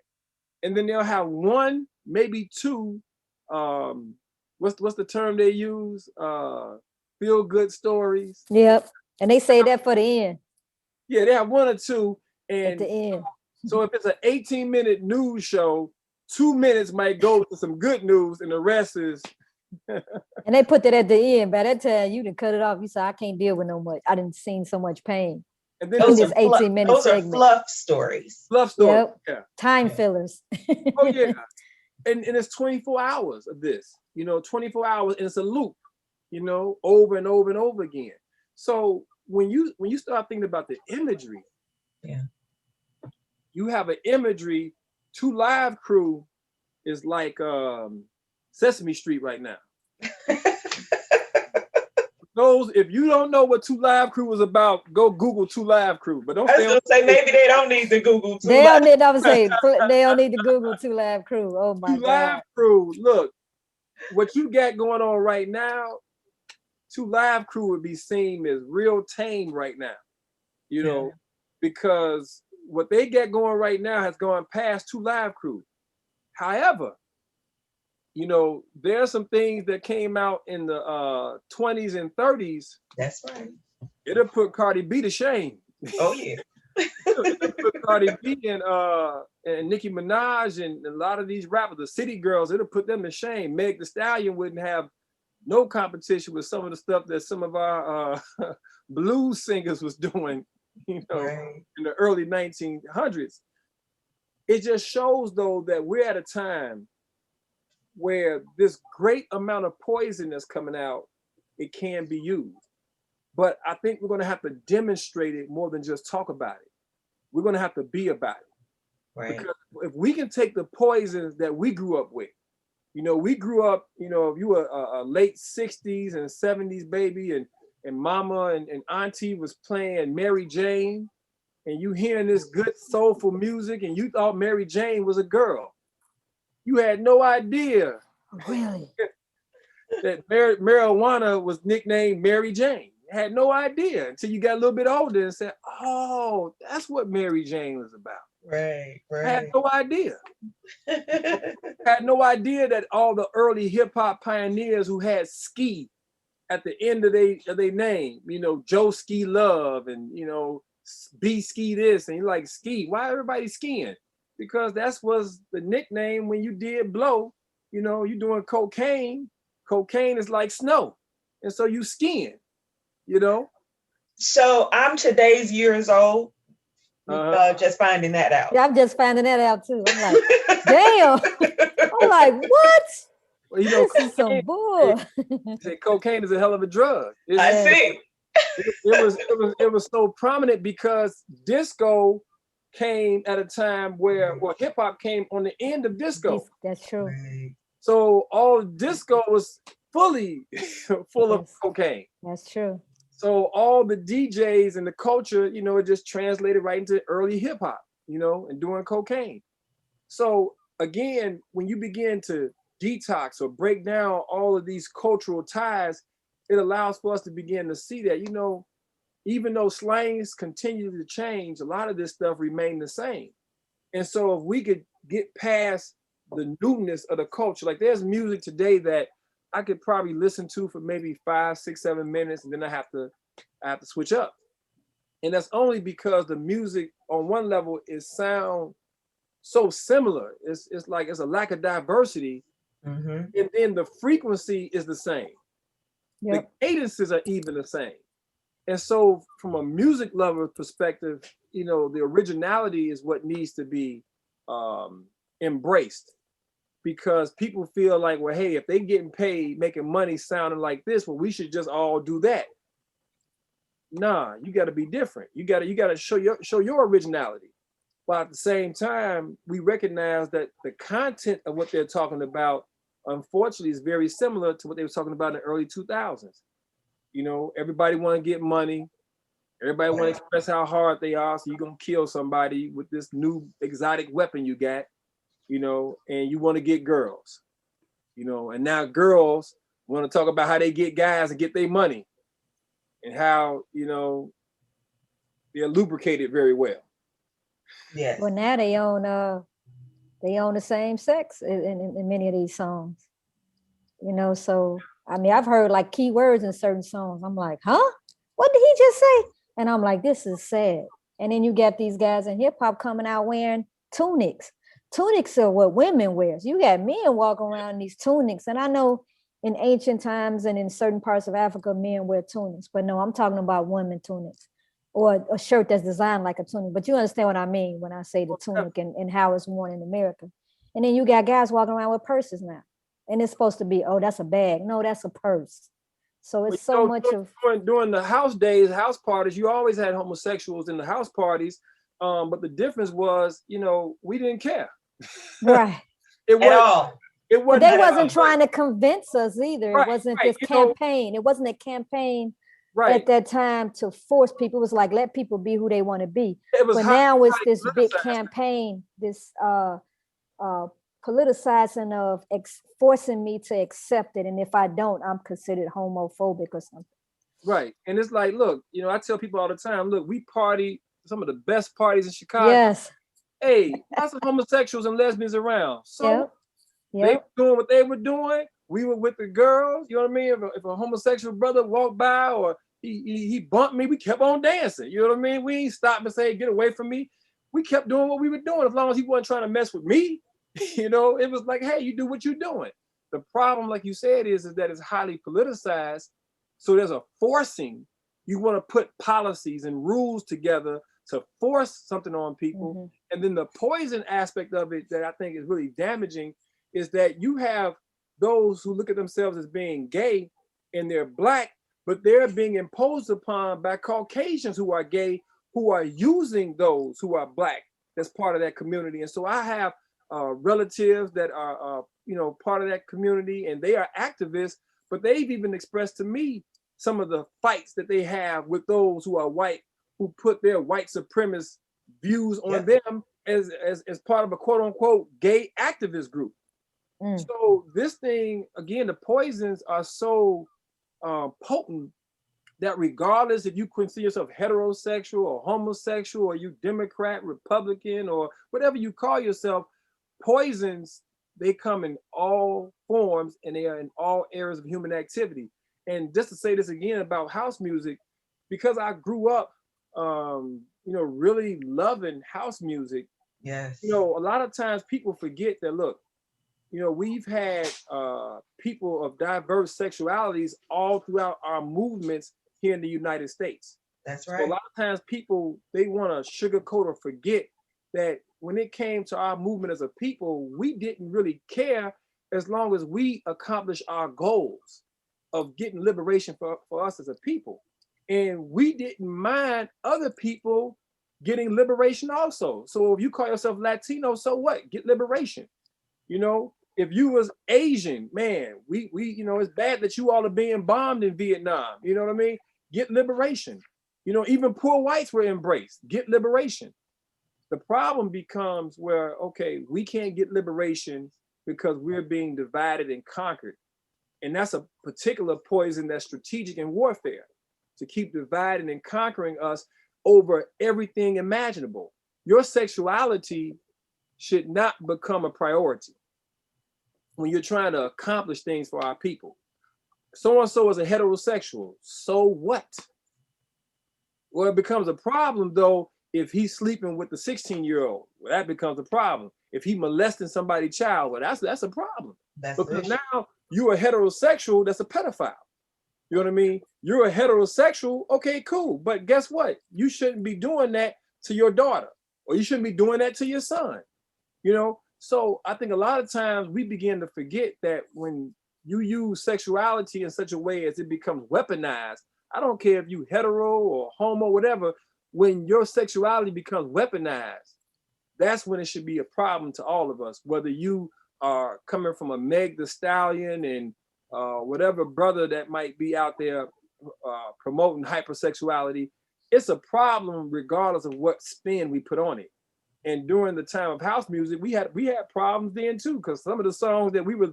and then they'll have one, maybe two, what's the term they use? Feel good stories. Yep, and they say that for the end. Yeah, they have one or two, and at the end. So if it's an 18-minute news show, 2 minutes might go to some good news, and the rest is. And they put that at the end. By that time, you didn't cut it off. You said, I can't deal with no much. I didn't see so much pain. And then those in this 18-minute segment. Are fluff stories. Fluff stories. Yep. Yeah. Time fillers. Oh yeah. And it's 24 hours of this, 24 hours, and it's a loop, over and over and over again. So when you start thinking about the imagery, yeah, you have an imagery. 2 Live Crew is like Sesame Street right now. If you don't know what 2 Live Crew was about, go Google 2 Live Crew. But don't say maybe they don't need to Google 2 They Live. They don't need to Google 2 Live Crew. Oh my 2 God. Live Crew. Look, what you got going on right now, 2 Live Crew would be seen as real tame right now, because what they got going right now has gone past 2 Live Crew. However, there are some things that came out in the 20s and 30s. That's right. It'll put Cardi B to shame. Oh yeah. It'll put Cardi B and Nicki Minaj and a lot of these rappers, the city girls, it'll put them to shame. Meg Thee Stallion wouldn't have no competition with some of the stuff that some of our blues singers was doing, right, in the early 1900s. It just shows, though, that we're at a time where this great amount of poison that's coming out, it can be used. But I think we're going to have to demonstrate it more than just talk about it. We're going to have to be about it. Right. Because if we can take the poisons that we grew up with, we grew up, if you were a late 60s and 70s baby, and mama and auntie was playing Mary Jane, and you hearing this good soulful music, and you thought Mary Jane was a girl. You had no idea Really? that marijuana was nicknamed Mary Jane. You had no idea until you got a little bit older and said, oh, that's what Mary Jane was about. Right, I had right. no idea. Had no idea that all the early hip hop pioneers who had ski at the end of their name, you know, Joe Ski Love and, you know, B Ski this, and you're like, ski, why everybody skiing? Because that was the nickname when you did blow, you know, you doing cocaine. Cocaine is like snow. And so you skiing, you know? So I'm today's years old, just finding that out. Yeah, I'm just finding that out too. I'm like, damn. I'm like, what? Well, you know, This is some bull. cocaine is a hell of a drug. I see. It was so prominent because disco came at a time where, well, hip hop came on the end of disco. That's true. Right. So all disco was fully full of cocaine. That's true. So all the DJs and the culture, you know, it just translated right into early hip hop, you know, and doing cocaine. So again, when you begin to detox or break down all of these cultural ties, it allows for us to begin to see that, you know, even though slangs continue to change, a lot of this stuff remained the same. And so if we could get past the newness of the culture, like there's music today that I could probably listen to for maybe 5, 6, 7 minutes, and then I have to switch up. And that's only because the music on one level is sound so similar. It's like it's a lack of diversity. And then the frequency is the same. Yep. The cadences are even the same. And so from a music lover perspective, you know, the originality is what needs to be embraced, because people feel like, well, hey, if they getting paid, making money sounding like this, well, we should just all do that. Nah, you got to be different. You got to show your originality. But at the same time, we recognize that the content of what they're talking about, unfortunately, is very similar to what they were talking about in the early 2000s. You know, everybody want to get money. Everybody want to express how hard they are. So you're going to kill somebody with this new exotic weapon you got, you know, and you want to get girls, you know, and now girls want to talk about how they get guys and get their money and how, you know, they're lubricated very well. Yes. Well, now they own the same sex in many of these songs, you know. So I mean, I've heard like keywords in certain songs. I'm like, huh? What did he just say? And I'm like, this is sad. And then you get these guys in hip hop coming out wearing tunics. Tunics are what women wear. So you got men walking around in these tunics. And I know in ancient times and in certain parts of Africa, men wear tunics. But no, I'm talking about women tunics, or a shirt that's designed like a tunic. But you understand what I mean when I say the tunic and how it's worn in America. And then you got guys walking around with purses now. And it's supposed to be, oh, that's a bag. No, that's a purse. So it's so much of... During the house days, house parties, you always had homosexuals in the house parties. But the difference was, you know, we didn't care. Right. It wasn't. They wasn't trying to convince us either. Right, it wasn't right. this campaign. It wasn't a campaign at that time to force people. It was like, let people be who they want to be. But now it's this big campaign, this politicizing of forcing me to accept it. And if I don't, I'm considered homophobic or something. Right. And it's like, look, you know, I tell people all the time, look, we party some of the best parties in Chicago. Yes. Hey, lots of homosexuals and lesbians around. So they were doing what they were doing. We were with the girls. You know what I mean? If a homosexual brother walked by or he bumped me, we kept on dancing. You know what I mean? We ain't stopped and say, get away from me. We kept doing what we were doing. As long as he wasn't trying to mess with me, you know, it was like, hey, you do what you're doing. The problem, like you said, is that it's highly politicized. So there's a forcing. You want to put policies and rules together to force something on people. Mm-hmm. And then the poison aspect of it that I think is really damaging is that you have those who look at themselves as being gay and they're Black, but they're being imposed upon by Caucasians who are gay, who are using those who are Black that's part of that community. And so I have relatives that are, you know, part of that community, and they are activists, but they've even expressed to me some of the fights that they have with those who are white, who put their white supremacist views on them as part of a quote unquote gay activist group. So this thing, again, the poisons are so potent that regardless if you consider yourself heterosexual or homosexual or you Democrat, Republican, or whatever you call yourself, poisons, they come in all forms and they are in all areas of human activity. And just to say this again about house music, because I grew up, really loving house music. Yes. A lot of times people forget that, look, we've had people of diverse sexualities all throughout our movements here in the United States. That's right. So a lot of times people, they want to sugarcoat or forget that when it came to our movement as a people, we didn't really care as long as we accomplished our goals of getting liberation for us as a people. And we didn't mind other people getting liberation also. So if you call yourself Latino, so what? Get liberation. If you was Asian, man, we it's bad that you all are being bombed in Vietnam. You know what I mean? Get liberation. Even poor whites were embraced. Get liberation. The problem becomes where, okay, we can't get liberation because we're being divided and conquered. And that's a particular poison that's strategic in warfare, to keep dividing and conquering us over everything imaginable. Your sexuality should not become a priority when you're trying to accomplish things for our people. So-and-so is a heterosexual. So what? Well, it becomes a problem, though, if he's sleeping with the 16-year-old. Well, that becomes a problem. If he molesting somebody's child, well, that's a problem. Because now you're a heterosexual that's a pedophile. You know what I mean? You're a heterosexual, okay, cool. But guess what? You shouldn't be doing that to your daughter, or you shouldn't be doing that to your son. So I think a lot of times we begin to forget that when you use sexuality in such a way as it becomes weaponized, I don't care if you hetero or homo, whatever, when your sexuality becomes weaponized, that's when it should be a problem to all of us, whether you are coming from a Meg Thee Stallion and whatever brother that might be out there promoting hypersexuality. It's a problem regardless of what spin we put on it. And during the time of house music, we had problems then too, because some of the songs that we were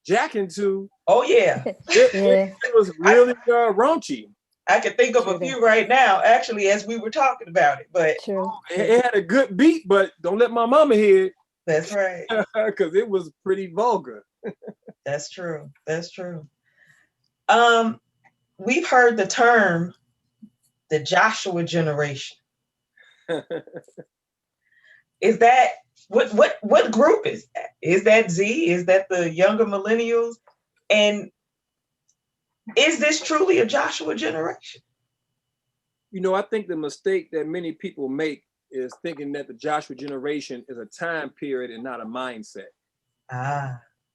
jacking to, it was really raunchy. I can think of a few right now, actually, as we were talking about it. But it had a good beat, but don't let my mama hear it. That's right. Because it was pretty vulgar. That's true. That's true. We've heard the term the Joshua generation. Is that what group is that? Is that Z? Is that the younger millennials? And is this truly a Joshua generation? I think the mistake that many people make is thinking that the Joshua generation is a time period and not a mindset.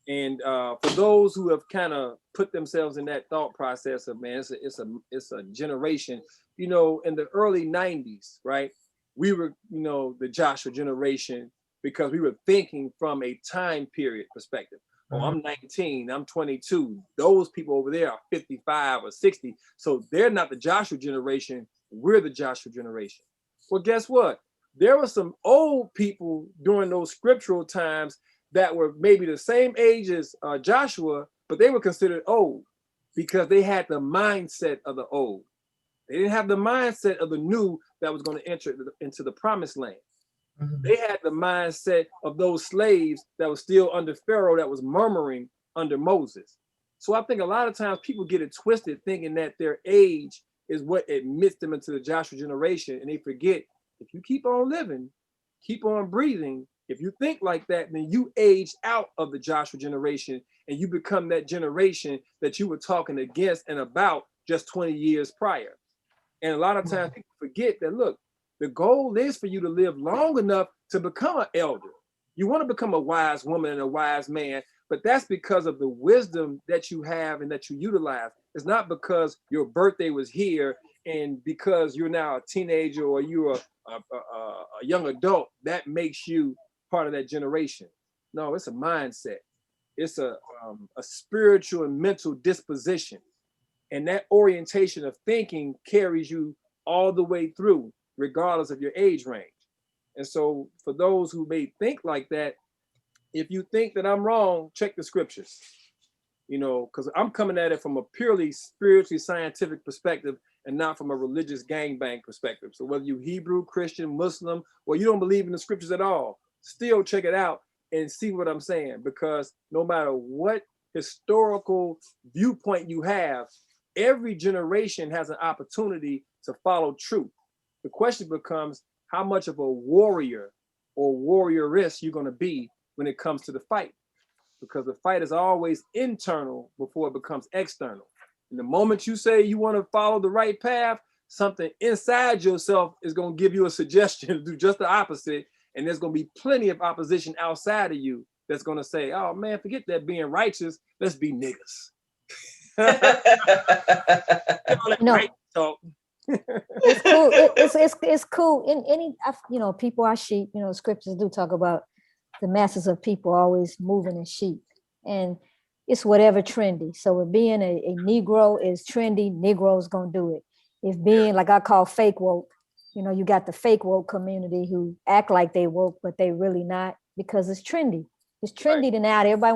And for those who have kind of put themselves in that thought process of, man, it's a generation, in the early 90s, right? We were, the Joshua generation because we were thinking from a time period perspective. Oh, I'm 19, I'm 22. Those people over there are 55 or 60. So they're not the Joshua generation. We're the Joshua generation. Well, guess what? There were some old people during those scriptural times that were maybe the same age as Joshua, but they were considered old because they had the mindset of the old. They didn't have the mindset of the new that was going to enter into the promised land. They had the mindset of those slaves that were still under Pharaoh, that was murmuring under Moses. So I think a lot of times people get it twisted thinking that their age is what admits them into the Joshua generation. And they forget, if you keep on living, keep on breathing, if you think like that, then you age out of the Joshua generation and you become that generation that you were talking against and about just 20 years prior. And a lot of times people forget that, look, the goal is for you to live long enough to become an elder. You want to become a wise woman and a wise man, but that's because of the wisdom that you have and that you utilize. It's not because your birthday was here and because you're now a teenager or you're a young adult, that makes you part of that generation. No, it's a mindset. It's a spiritual and mental disposition. And that orientation of thinking carries you all the way through, regardless of your age range. And so for those who may think like that, if you think that I'm wrong, check the scriptures, you know, because I'm coming at it from a purely spiritually scientific perspective and not from a religious gangbang perspective. So whether you Hebrew, Christian, Muslim, or you don't believe in the scriptures at all, still check it out and see what I'm saying, because no matter what historical viewpoint you have, every generation has an opportunity to follow truth. The question becomes how much of a warrior or warrioress you're going to be when it comes to the fight, because the fight is always internal before it becomes external. And the moment you say you want to follow the right path, something inside yourself is going to give you a suggestion to do just the opposite. And there's going to be plenty of opposition outside of you that's going to say, oh man, forget that being righteous. Let's be niggas. No. Right talk. It's cool. It's cool. In any, you know, people are sheep. You know, scriptures do talk about the masses of people always moving in sheep, and it's whatever trendy. So if being a Negro is trendy, Negro's gonna do it. If being, like I call fake woke, you know, you got the fake woke community who act like they woke, but they really not, because it's trendy. It's trendy to now. Everybody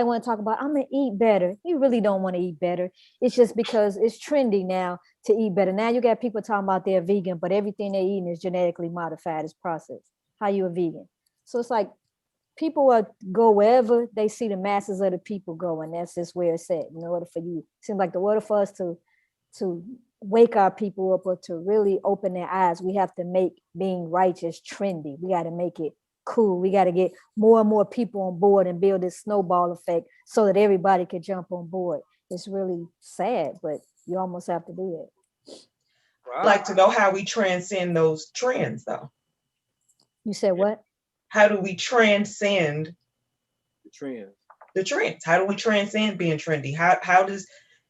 want to talk about, I'm gonna eat better. You really don't want to eat better. It's just because it's trendy now to eat better. Now you got people talking about they're vegan, but everything they're eating is genetically modified, is processed. How you a vegan? So it's like people will go wherever they see the masses of the people go, and that's just where it's at. In order for you, it seems like the order for us to wake our people up or to really open their eyes, we have to make being righteous trendy. We got to make it cool. We got to get more and more people on board and build this snowball effect so that everybody can jump on board. It's really sad, but you almost have to do it. I'd like to know how we transcend those trends, though. You said what? How do we transcend The trends? The trends. How do we transcend being trendy? How does,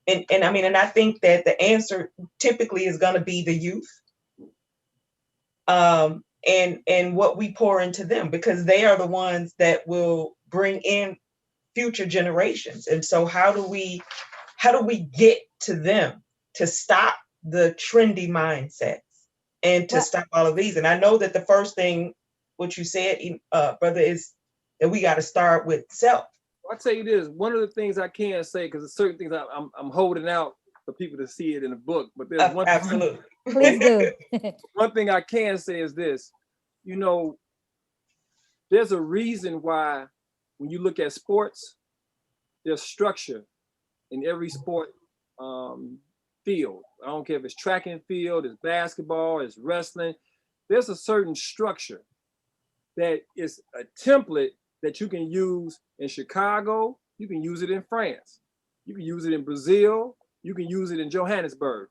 and I mean, and I think that the answer typically is going to be the youth. And what we pour into them, because they are the ones that will bring in future generations. And so how do we get to them to stop the trendy mindsets and to stop all of these? And I know that the first thing, what you said, brother, is that we got to start with self. I'll tell you this, one of the things I can say, because there's certain things I'm holding out for people to see it in the book, but there's one absolutely. Please do. One thing I can say is this, you know, there's a reason why when you look at sports, there's structure in every sport field. I don't care if it's track and field, it's basketball, it's wrestling. There's a certain structure that is a template that you can use in Chicago, you can use it in France, you can use it in Brazil, you can use it in Johannesburg.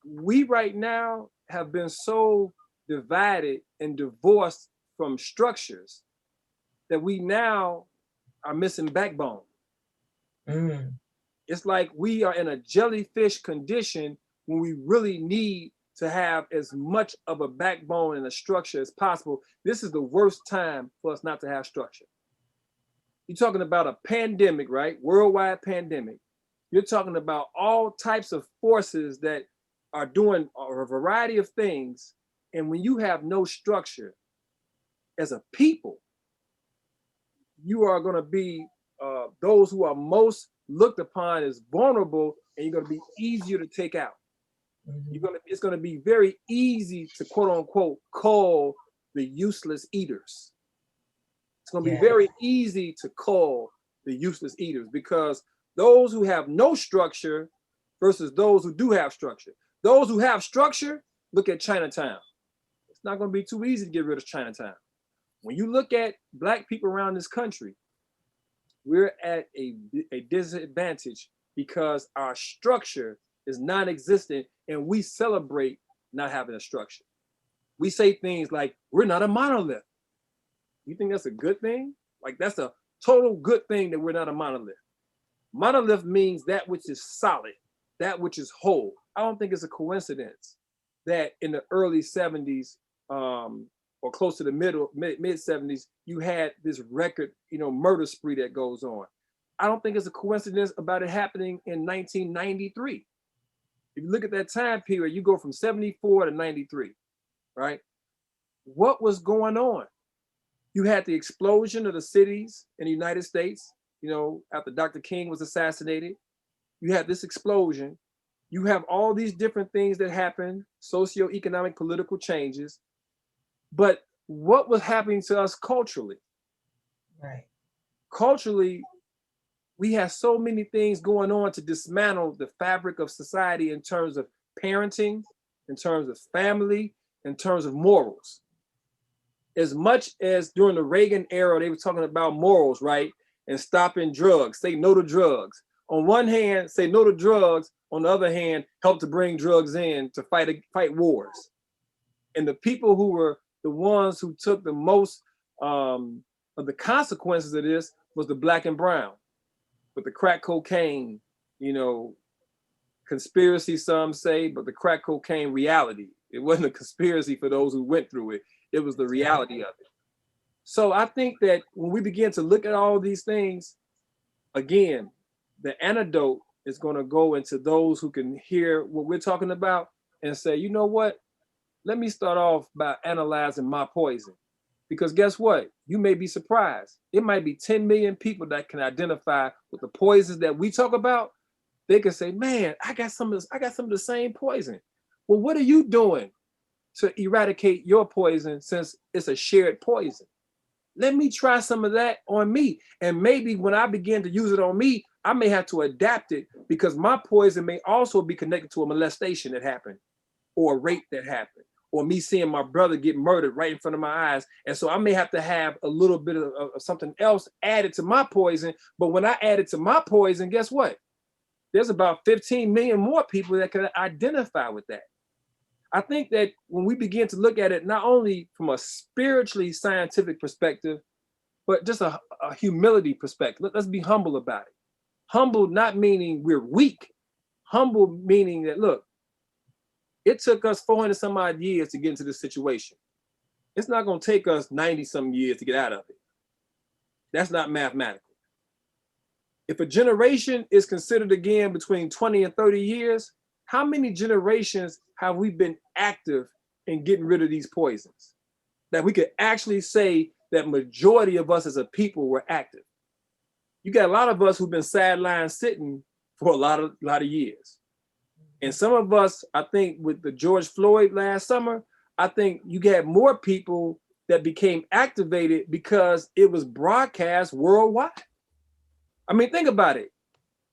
We right now have been so divided and divorced from structures that we now are missing backbone. It's like we are in a jellyfish condition when we really need to have as much of a backbone and a structure as possible. This is the worst time for us not to have structure. You're talking about a pandemic, right? Worldwide pandemic. You're talking about all types of forces that are doing a variety of things. And when you have no structure as a people, you are going to be those who are most looked upon as vulnerable, and you're going to be easier to take out. It's going to be very easy to quote unquote call the useless eaters. It's going to be very easy to call the useless eaters, because those who have no structure versus those who do have structure. Those who have structure, look at Chinatown. It's not going to be too easy to get rid of Chinatown. When you look at Black people around this country, we're at a disadvantage because our structure is non-existent, and we celebrate not having a structure. We say things like, we're not a monolith. You think that's a good thing? Like, that's a total good thing that we're not a monolith. Monolith means that which is solid, that which is whole. I don't think it's a coincidence that in the early 70s or close to the mid 70s, you had this record, murder spree that goes on. I don't think it's a coincidence about it happening in 1993. If you look at that time period, you go from 74 to 93, right? What was going on? You had the explosion of the cities in the United States, you know, after Dr. King was assassinated. You had this explosion. You have all these different things that happen, socioeconomic, political changes. But what was happening to us culturally? Right. Culturally, we have so many things going on to dismantle the fabric of society in terms of parenting, in terms of family, in terms of morals. As much as during the Reagan era, they were talking about morals, right? And stopping drugs, say no to drugs. On one hand, say no to drugs. On the other hand, help to bring drugs in to fight wars. And the people who were the ones who took the most of the consequences of this was the black and brown. With the crack cocaine, you know, conspiracy, some say, but the crack cocaine reality. It wasn't a conspiracy for those who went through it. It was the reality of it. So I think that when we begin to look at all these things, again, the antidote is going to go into those who can hear what we're talking about and say, you know what? Let me start off by analyzing my poison. Because guess what? You may be surprised. It might be 10 million people that can identify with the poisons that we talk about. They can say, man, I got some of the same poison. Well, what are you doing to eradicate your poison since it's a shared poison? Let me try some of that on me. And maybe when I begin to use it on me, I may have to adapt it because my poison may also be connected to a molestation that happened or a rape that happened, or me seeing my brother get murdered right in front of my eyes. And so I may have to have a little bit of something else added to my poison. But when I add it to my poison, guess what? There's about 15 million more people that can identify with that. I think that when we begin to look at it, not only from a spiritually scientific perspective, but just a humility perspective, let's be humble about it. Humble not meaning we're weak. Humble meaning that, look, it took us 400 some odd years to get into this situation. It's not going to take us 90 some years to get out of it. That's not mathematical. If a generation is considered again between 20 and 30 years, how many generations have we been active in getting rid of these poisons? That we could actually say that majority of us as a people were active. You got a lot of us who've been sidelined sitting for a lot of years. And some of us, I think with the George Floyd last summer, I think you got more people that became activated because it was broadcast worldwide. I mean, think about it.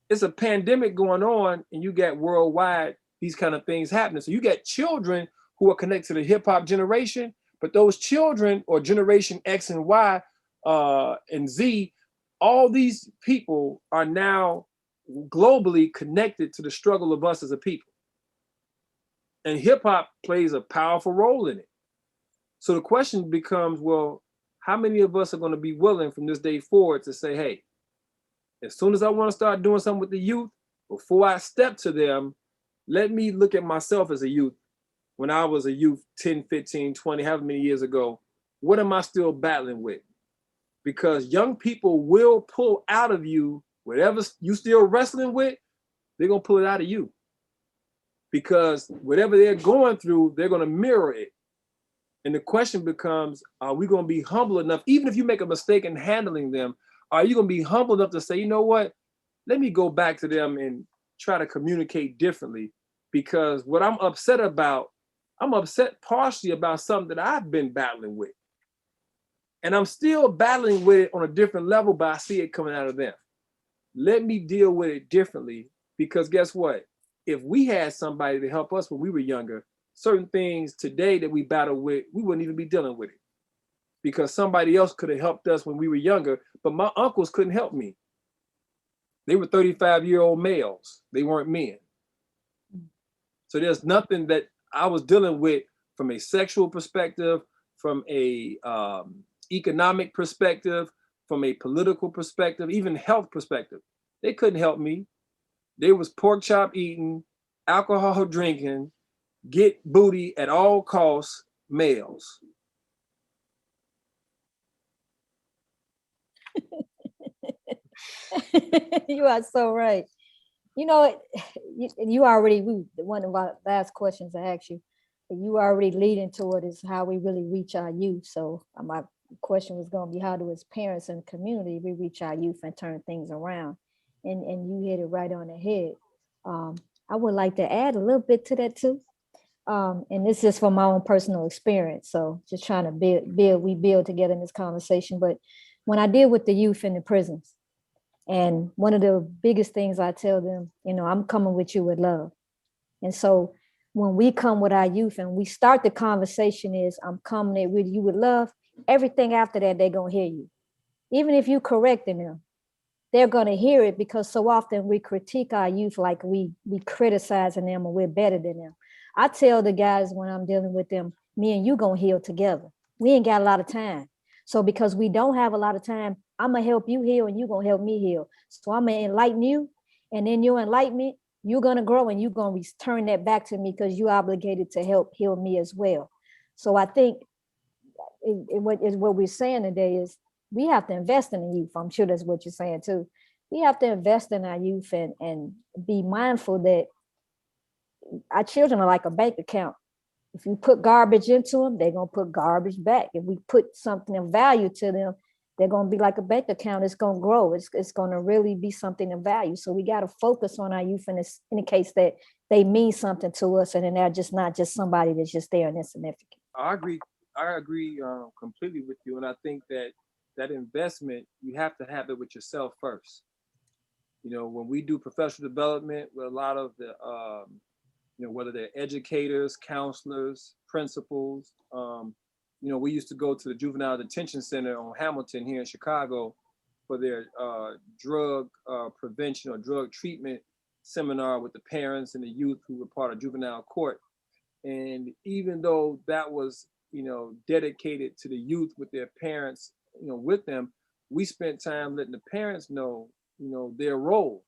It's a pandemic going on and you got worldwide these kind of things happening. So you got children who are connected to the hip hop generation, but those children or generation X and Y and Z, all these people are now globally connected to the struggle of us as a people. And hip hop plays a powerful role in it. So the question becomes, well, how many of us are going to be willing from this day forward to say, hey, as soon as I want to start doing something with the youth, before I step to them, let me look at myself as a youth. When I was a youth 10, 15, 20, however many years ago, what am I still battling with? Because young people will pull out of you whatever you still wrestling with, they're going to pull it out of you. Because whatever they're going through, they're going to mirror it. And the question becomes, are we going to be humble enough, even if you make a mistake in handling them, are you going to be humble enough to say, you know what, let me go back to them and try to communicate differently? Because what I'm upset about, I'm upset partially about something that I've been battling with. And I'm still battling with it on a different level, but I see it coming out of them. Let me deal with it differently, because guess what? If we had somebody to help us when we were younger, certain things today that we battle with, we wouldn't even be dealing with it. Because somebody else could have helped us when we were younger, but my uncles couldn't help me. They were 35-year-old males. They weren't men. So there's nothing that I was dealing with from a sexual perspective, from a economic perspective, from a political perspective, even health perspective. They couldn't help me. They was pork chop eating, alcohol drinking, get booty at all costs males. You are so right. You know, you already, one of our last questions I asked you, you already leading toward is how we really reach our youth. So my question was going to be, how do as parents and community we reach our youth and turn things around? And you hit it right on the head. I would like to add a little bit to that too. And this is from my own personal experience. So just trying to build together in this conversation. But when I deal with the youth in the prisons, and one of the biggest things I tell them, I'm coming with you with love. And so when we come with our youth and we start the conversation is, I'm coming with you with love, everything after that, they're going to hear you. Even if you correcting them, they're going to hear it, because so often we critique our youth like we criticizing them or we're better than them. I tell the guys when I'm dealing with them, me and you going to heal together. We ain't got a lot of time. So because we don't have a lot of time, I'm going to help you heal and you're going to help me heal. So I'm going to enlighten you, and then your enlightenment, you're going to grow and you're going to return that back to me because you're obligated to help heal me as well. So I think what we're saying today is we have to invest in the youth. I'm sure that's what you're saying too. We have to invest in our youth and be mindful that our children are like a bank account. If you put garbage into them, they're going to put garbage back. If we put something of value to them, they're going to be like a bank account. It's going to grow. It's going to really be something of value. So we got to focus on our youth in the case that they mean something to us, and then they're just not just somebody that's just there and insignificant. I agree completely with you. And I think that investment, you have to have it with yourself first. When we do professional development with a lot of the, whether they're educators, counselors, principals, we used to go to the Juvenile Detention Center on Hamilton here in Chicago for their drug prevention or drug treatment seminar with the parents and the youth who were part of juvenile court. And even though that was, dedicated to the youth with their parents, with them, we spent time letting the parents know, their role.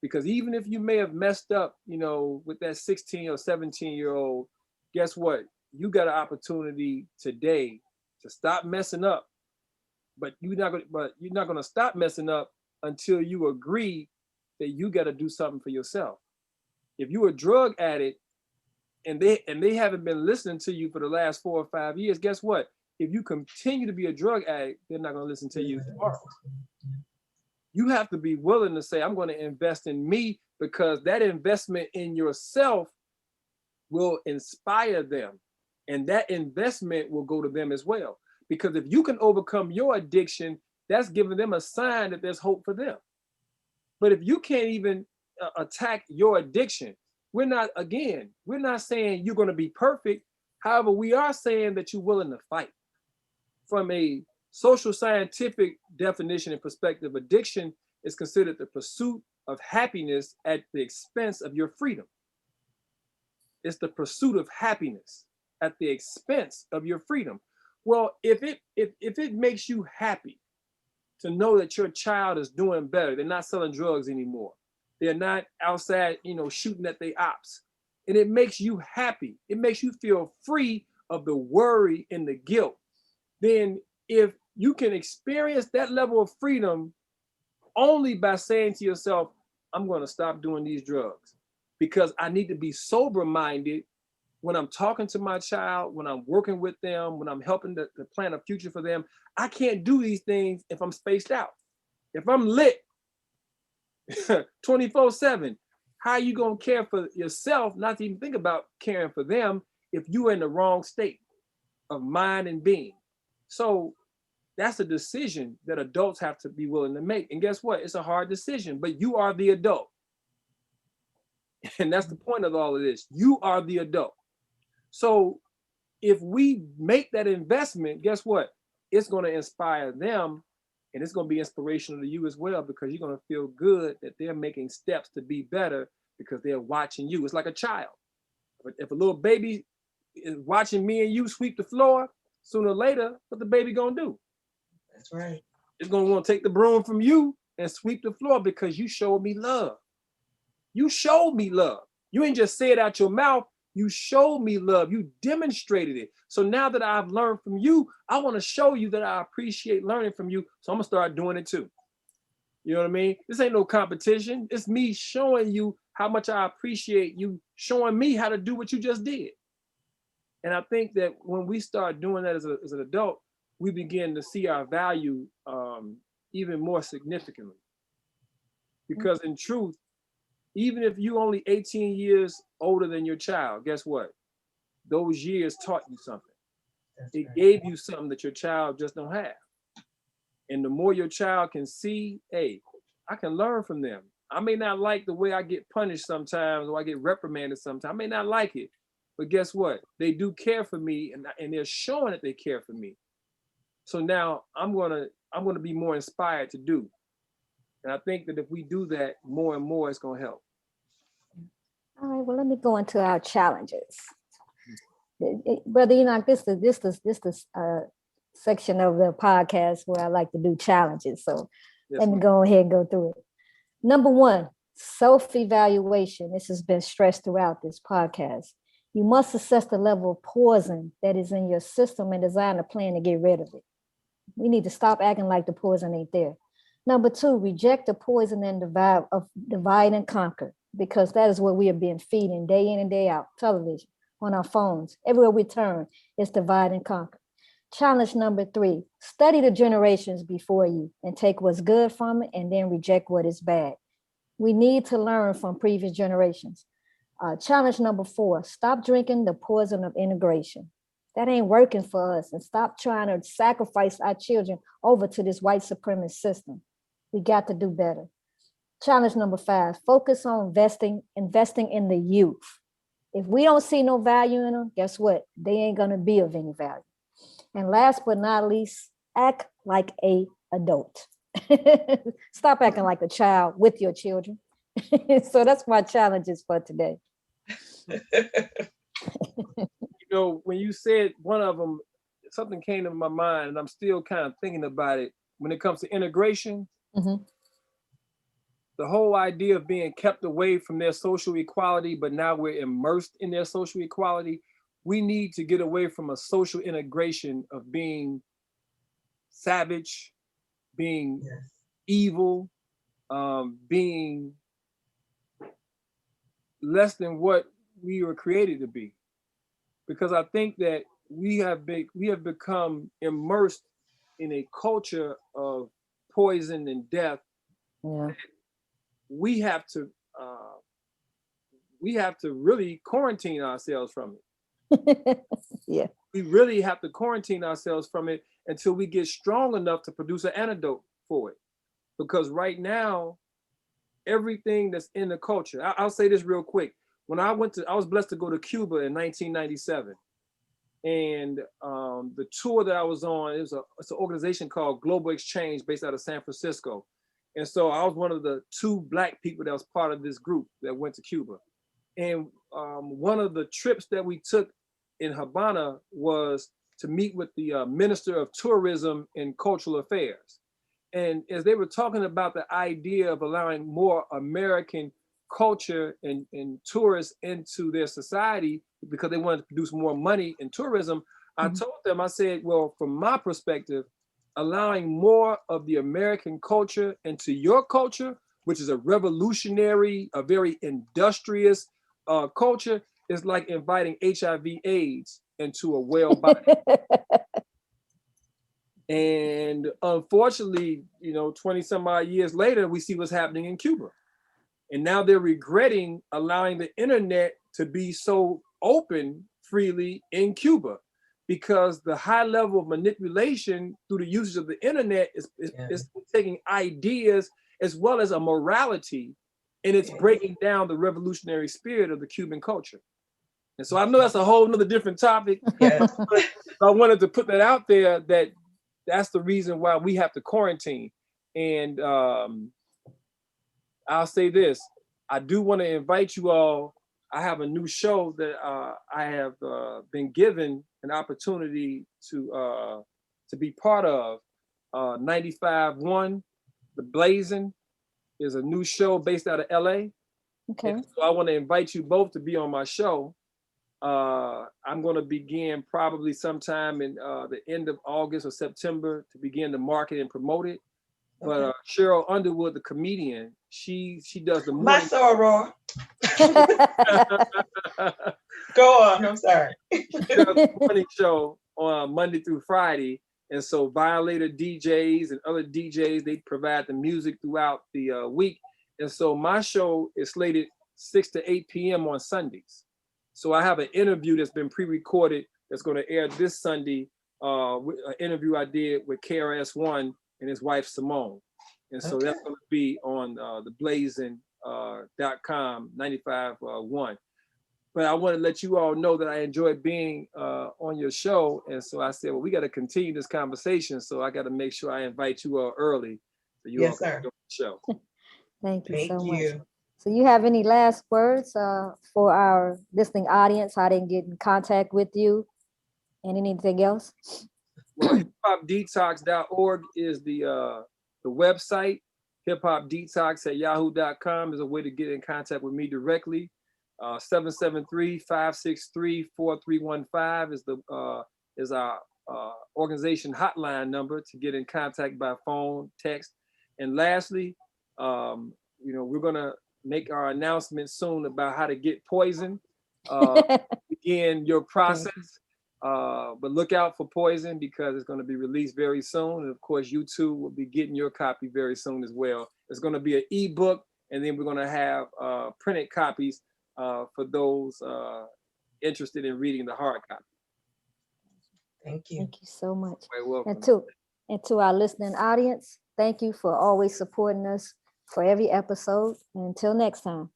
Because even if you may have messed up, with that 16 or 17-year-old, guess what? You got an opportunity today to stop messing up. But you're not going to stop messing up until you agree that you got to do something for yourself. If you're a drug addict and they haven't been listening to you for the last 4 or 5 years, guess what? If you continue to be a drug addict, they're not going to listen to you tomorrow. You have to be willing to say, I'm going to invest in me, because that investment in yourself will inspire them. And that investment will go to them as well. Because if you can overcome your addiction, that's giving them a sign that there's hope for them. But if you can't even attack your addiction, we're not saying you're going to be perfect. However, we are saying that you're willing to fight. From a social scientific definition and perspective, addiction is considered the pursuit of happiness at the expense of your freedom. It's the pursuit of happiness at the expense of your freedom. Well, if it makes you happy to know that your child is doing better, they're not selling drugs anymore, they're not outside, shooting at their ops, and it makes you happy, it makes you feel free of the worry and the guilt, then if you can experience that level of freedom only by saying to yourself, I'm going to stop doing these drugs because I need to be sober-minded when I'm talking to my child, when I'm working with them, when I'm helping to plan a future for them. I can't do these things if I'm spaced out. If I'm lit 24/7, how are you going to care for yourself, not to even think about caring for them, if you're in the wrong state of mind and being? So that's a decision that adults have to be willing to make. And guess what? It's a hard decision, but you are the adult. And that's the point of all of this. You are the adult. So if we make that investment, guess what? It's going to inspire them, and it's going to be inspirational to you as well, because you're going to feel good that they're making steps to be better because they're watching you. It's like a child. If a little baby is watching me and you sweep the floor, sooner or later, what the baby going to do? That's right. It's going to want to take the broom from you and sweep the floor because you showed me love. You showed me love. You ain't just say it out your mouth. You showed me love. You demonstrated it. So now that I've learned from you, I want to show you that I appreciate learning from you. So I'm going to start doing it too. You know what I mean? This ain't no competition. It's me showing you how much I appreciate you showing me how to do what you just did. And I think that when we start doing that as an adult, we begin to see our value even more significantly. Because in truth, even if you only 18 years older than your child, guess what? Those years taught you something. It gave you something that your child just don't have. And the more your child can see, hey, I can learn from them. I may not like the way I get punished sometimes, or I get reprimanded sometimes. I may not like it, but guess what? They do care for me, and they're showing that they care for me. So now I'm gonna be more inspired to do. And I think that if we do that more and more, it's gonna help. All right, well, let me go into our challenges. Brother Enoch, this is section of the podcast where I like to do challenges. So Yes, let me ma'am. go ahead and go through it. Number one, self-evaluation. This has been stressed throughout this podcast. You must assess the level of poison that is in your system and design a plan to get rid of it. We need to stop acting like the poison ain't there. Number two, reject the poison and divide and conquer, because that is what we are being feeding day in and day out. Television, on our phones, everywhere we turn, it's divide and conquer. Challenge number three, study the generations before you and take what's good from it and then reject what is bad. We need to learn from previous generations. Challenge number four, stop drinking the poison of integration. That ain't working for us, and stop trying to sacrifice our children over to this white supremacist system. We got to do better. Challenge number five, focus on investing in the youth. If we don't see no value in them, guess what? They ain't gonna be of any value. And last but not least, act like an adult. Stop acting like a child with your children. So that's my challenges for today. You know, when you said one of them, something came to my mind, and I'm still kind of thinking about it. When it comes to integration, Mhm. the whole idea of being kept away from their social equality, but now we're immersed in their social equality. We need to get away from a social integration of being savage, being evil, being less than what we were created to be. Because I think that we have become immersed in a culture of poison and death. Yeah. We have to really quarantine ourselves from it. Yeah. We really have to quarantine ourselves from it until we get strong enough to produce an antidote for it. Because right now, everything that's in the culture, I'll say this real quick. When I was blessed to go to Cuba in 1997. And the tour that I was on, it's an organization called Global Exchange based out of San Francisco. And so I was one of the 2 Black people that was part of this group that went to Cuba. And one of the trips that we took in Havana was to meet with the Minister of Tourism and Cultural Affairs. And as they were talking about the idea of allowing more American culture and tourists into their society because they wanted to produce more money in tourism, I told them, I said, well, from my perspective, allowing more of the American culture into your culture, which is a revolutionary, a very industrious culture, is like inviting HIV/AIDS into a whale body. And unfortunately, 20 some odd years later, we see what's happening in Cuba. And now they're regretting allowing the internet to be so open freely in Cuba, because the high level of manipulation through the usage of the internet is taking ideas as well as a morality, and it's breaking down the revolutionary spirit of the Cuban culture. And so I know that's a whole nother different topic. Yes. But I wanted to put that out there, that's the reason why we have to quarantine. And I'll say this, I do want to invite you all. I have a new show that I have been given an opportunity to be part of. 95.1, The Blazing, is a new show based out of LA. Okay. And so I want to invite you both to be on my show. I'm going to begin probably sometime in the end of August or September to begin to market and promote it. But Cheryl Underwood, the comedian, she does the My morning. soror. Go on. I'm sorry. She does the morning show on Monday through Friday, and so Violator DJs and other DJs, they provide the music throughout the week, and so my show is slated 6 to 8 p.m. on Sundays. So I have an interview that's been pre-recorded that's going to air this Sunday. An interview I did with KRS-One and his wife Simone, and so that's going to be on the blazing.com 95.1. But I want to let you all know that I enjoyed being on your show, and so I said, well, we got to continue this conversation, so I got to make sure I invite you all early so you all can go on the show. Thank you so much. So you have any last words for our listening audience, how they can get in contact with you and anything else? Well, hiphopdetox.org is the website. hiphopdetox@yahoo.com is a way to get in contact with me directly. 773-563-4315 is our organization hotline number to get in contact by phone, text. And lastly, we're gonna make our announcement soon about how to get poison. Begin your process. But look out for Poison because it's going to be released very soon. And of course, you too will be getting your copy very soon as well. It's going to be an ebook, and then we're going to have printed copies for those interested in reading the hard copy. Thank you. Thank you so much. You're welcome. And to our listening audience, thank you for always supporting us for every episode. And until next time.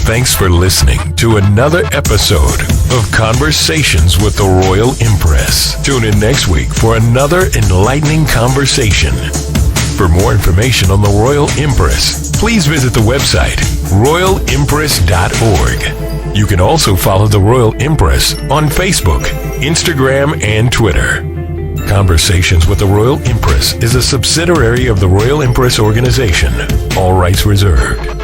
Thanks for listening to another episode of Conversations with the Royal Empress. Tune in next week for another enlightening conversation. For more information on the Royal Empress, please visit the website royalempress.org. You can also follow the Royal Empress on Facebook, Instagram, and Twitter. Conversations with the Royal Empress is a subsidiary of the Royal Empress organization. All rights reserved.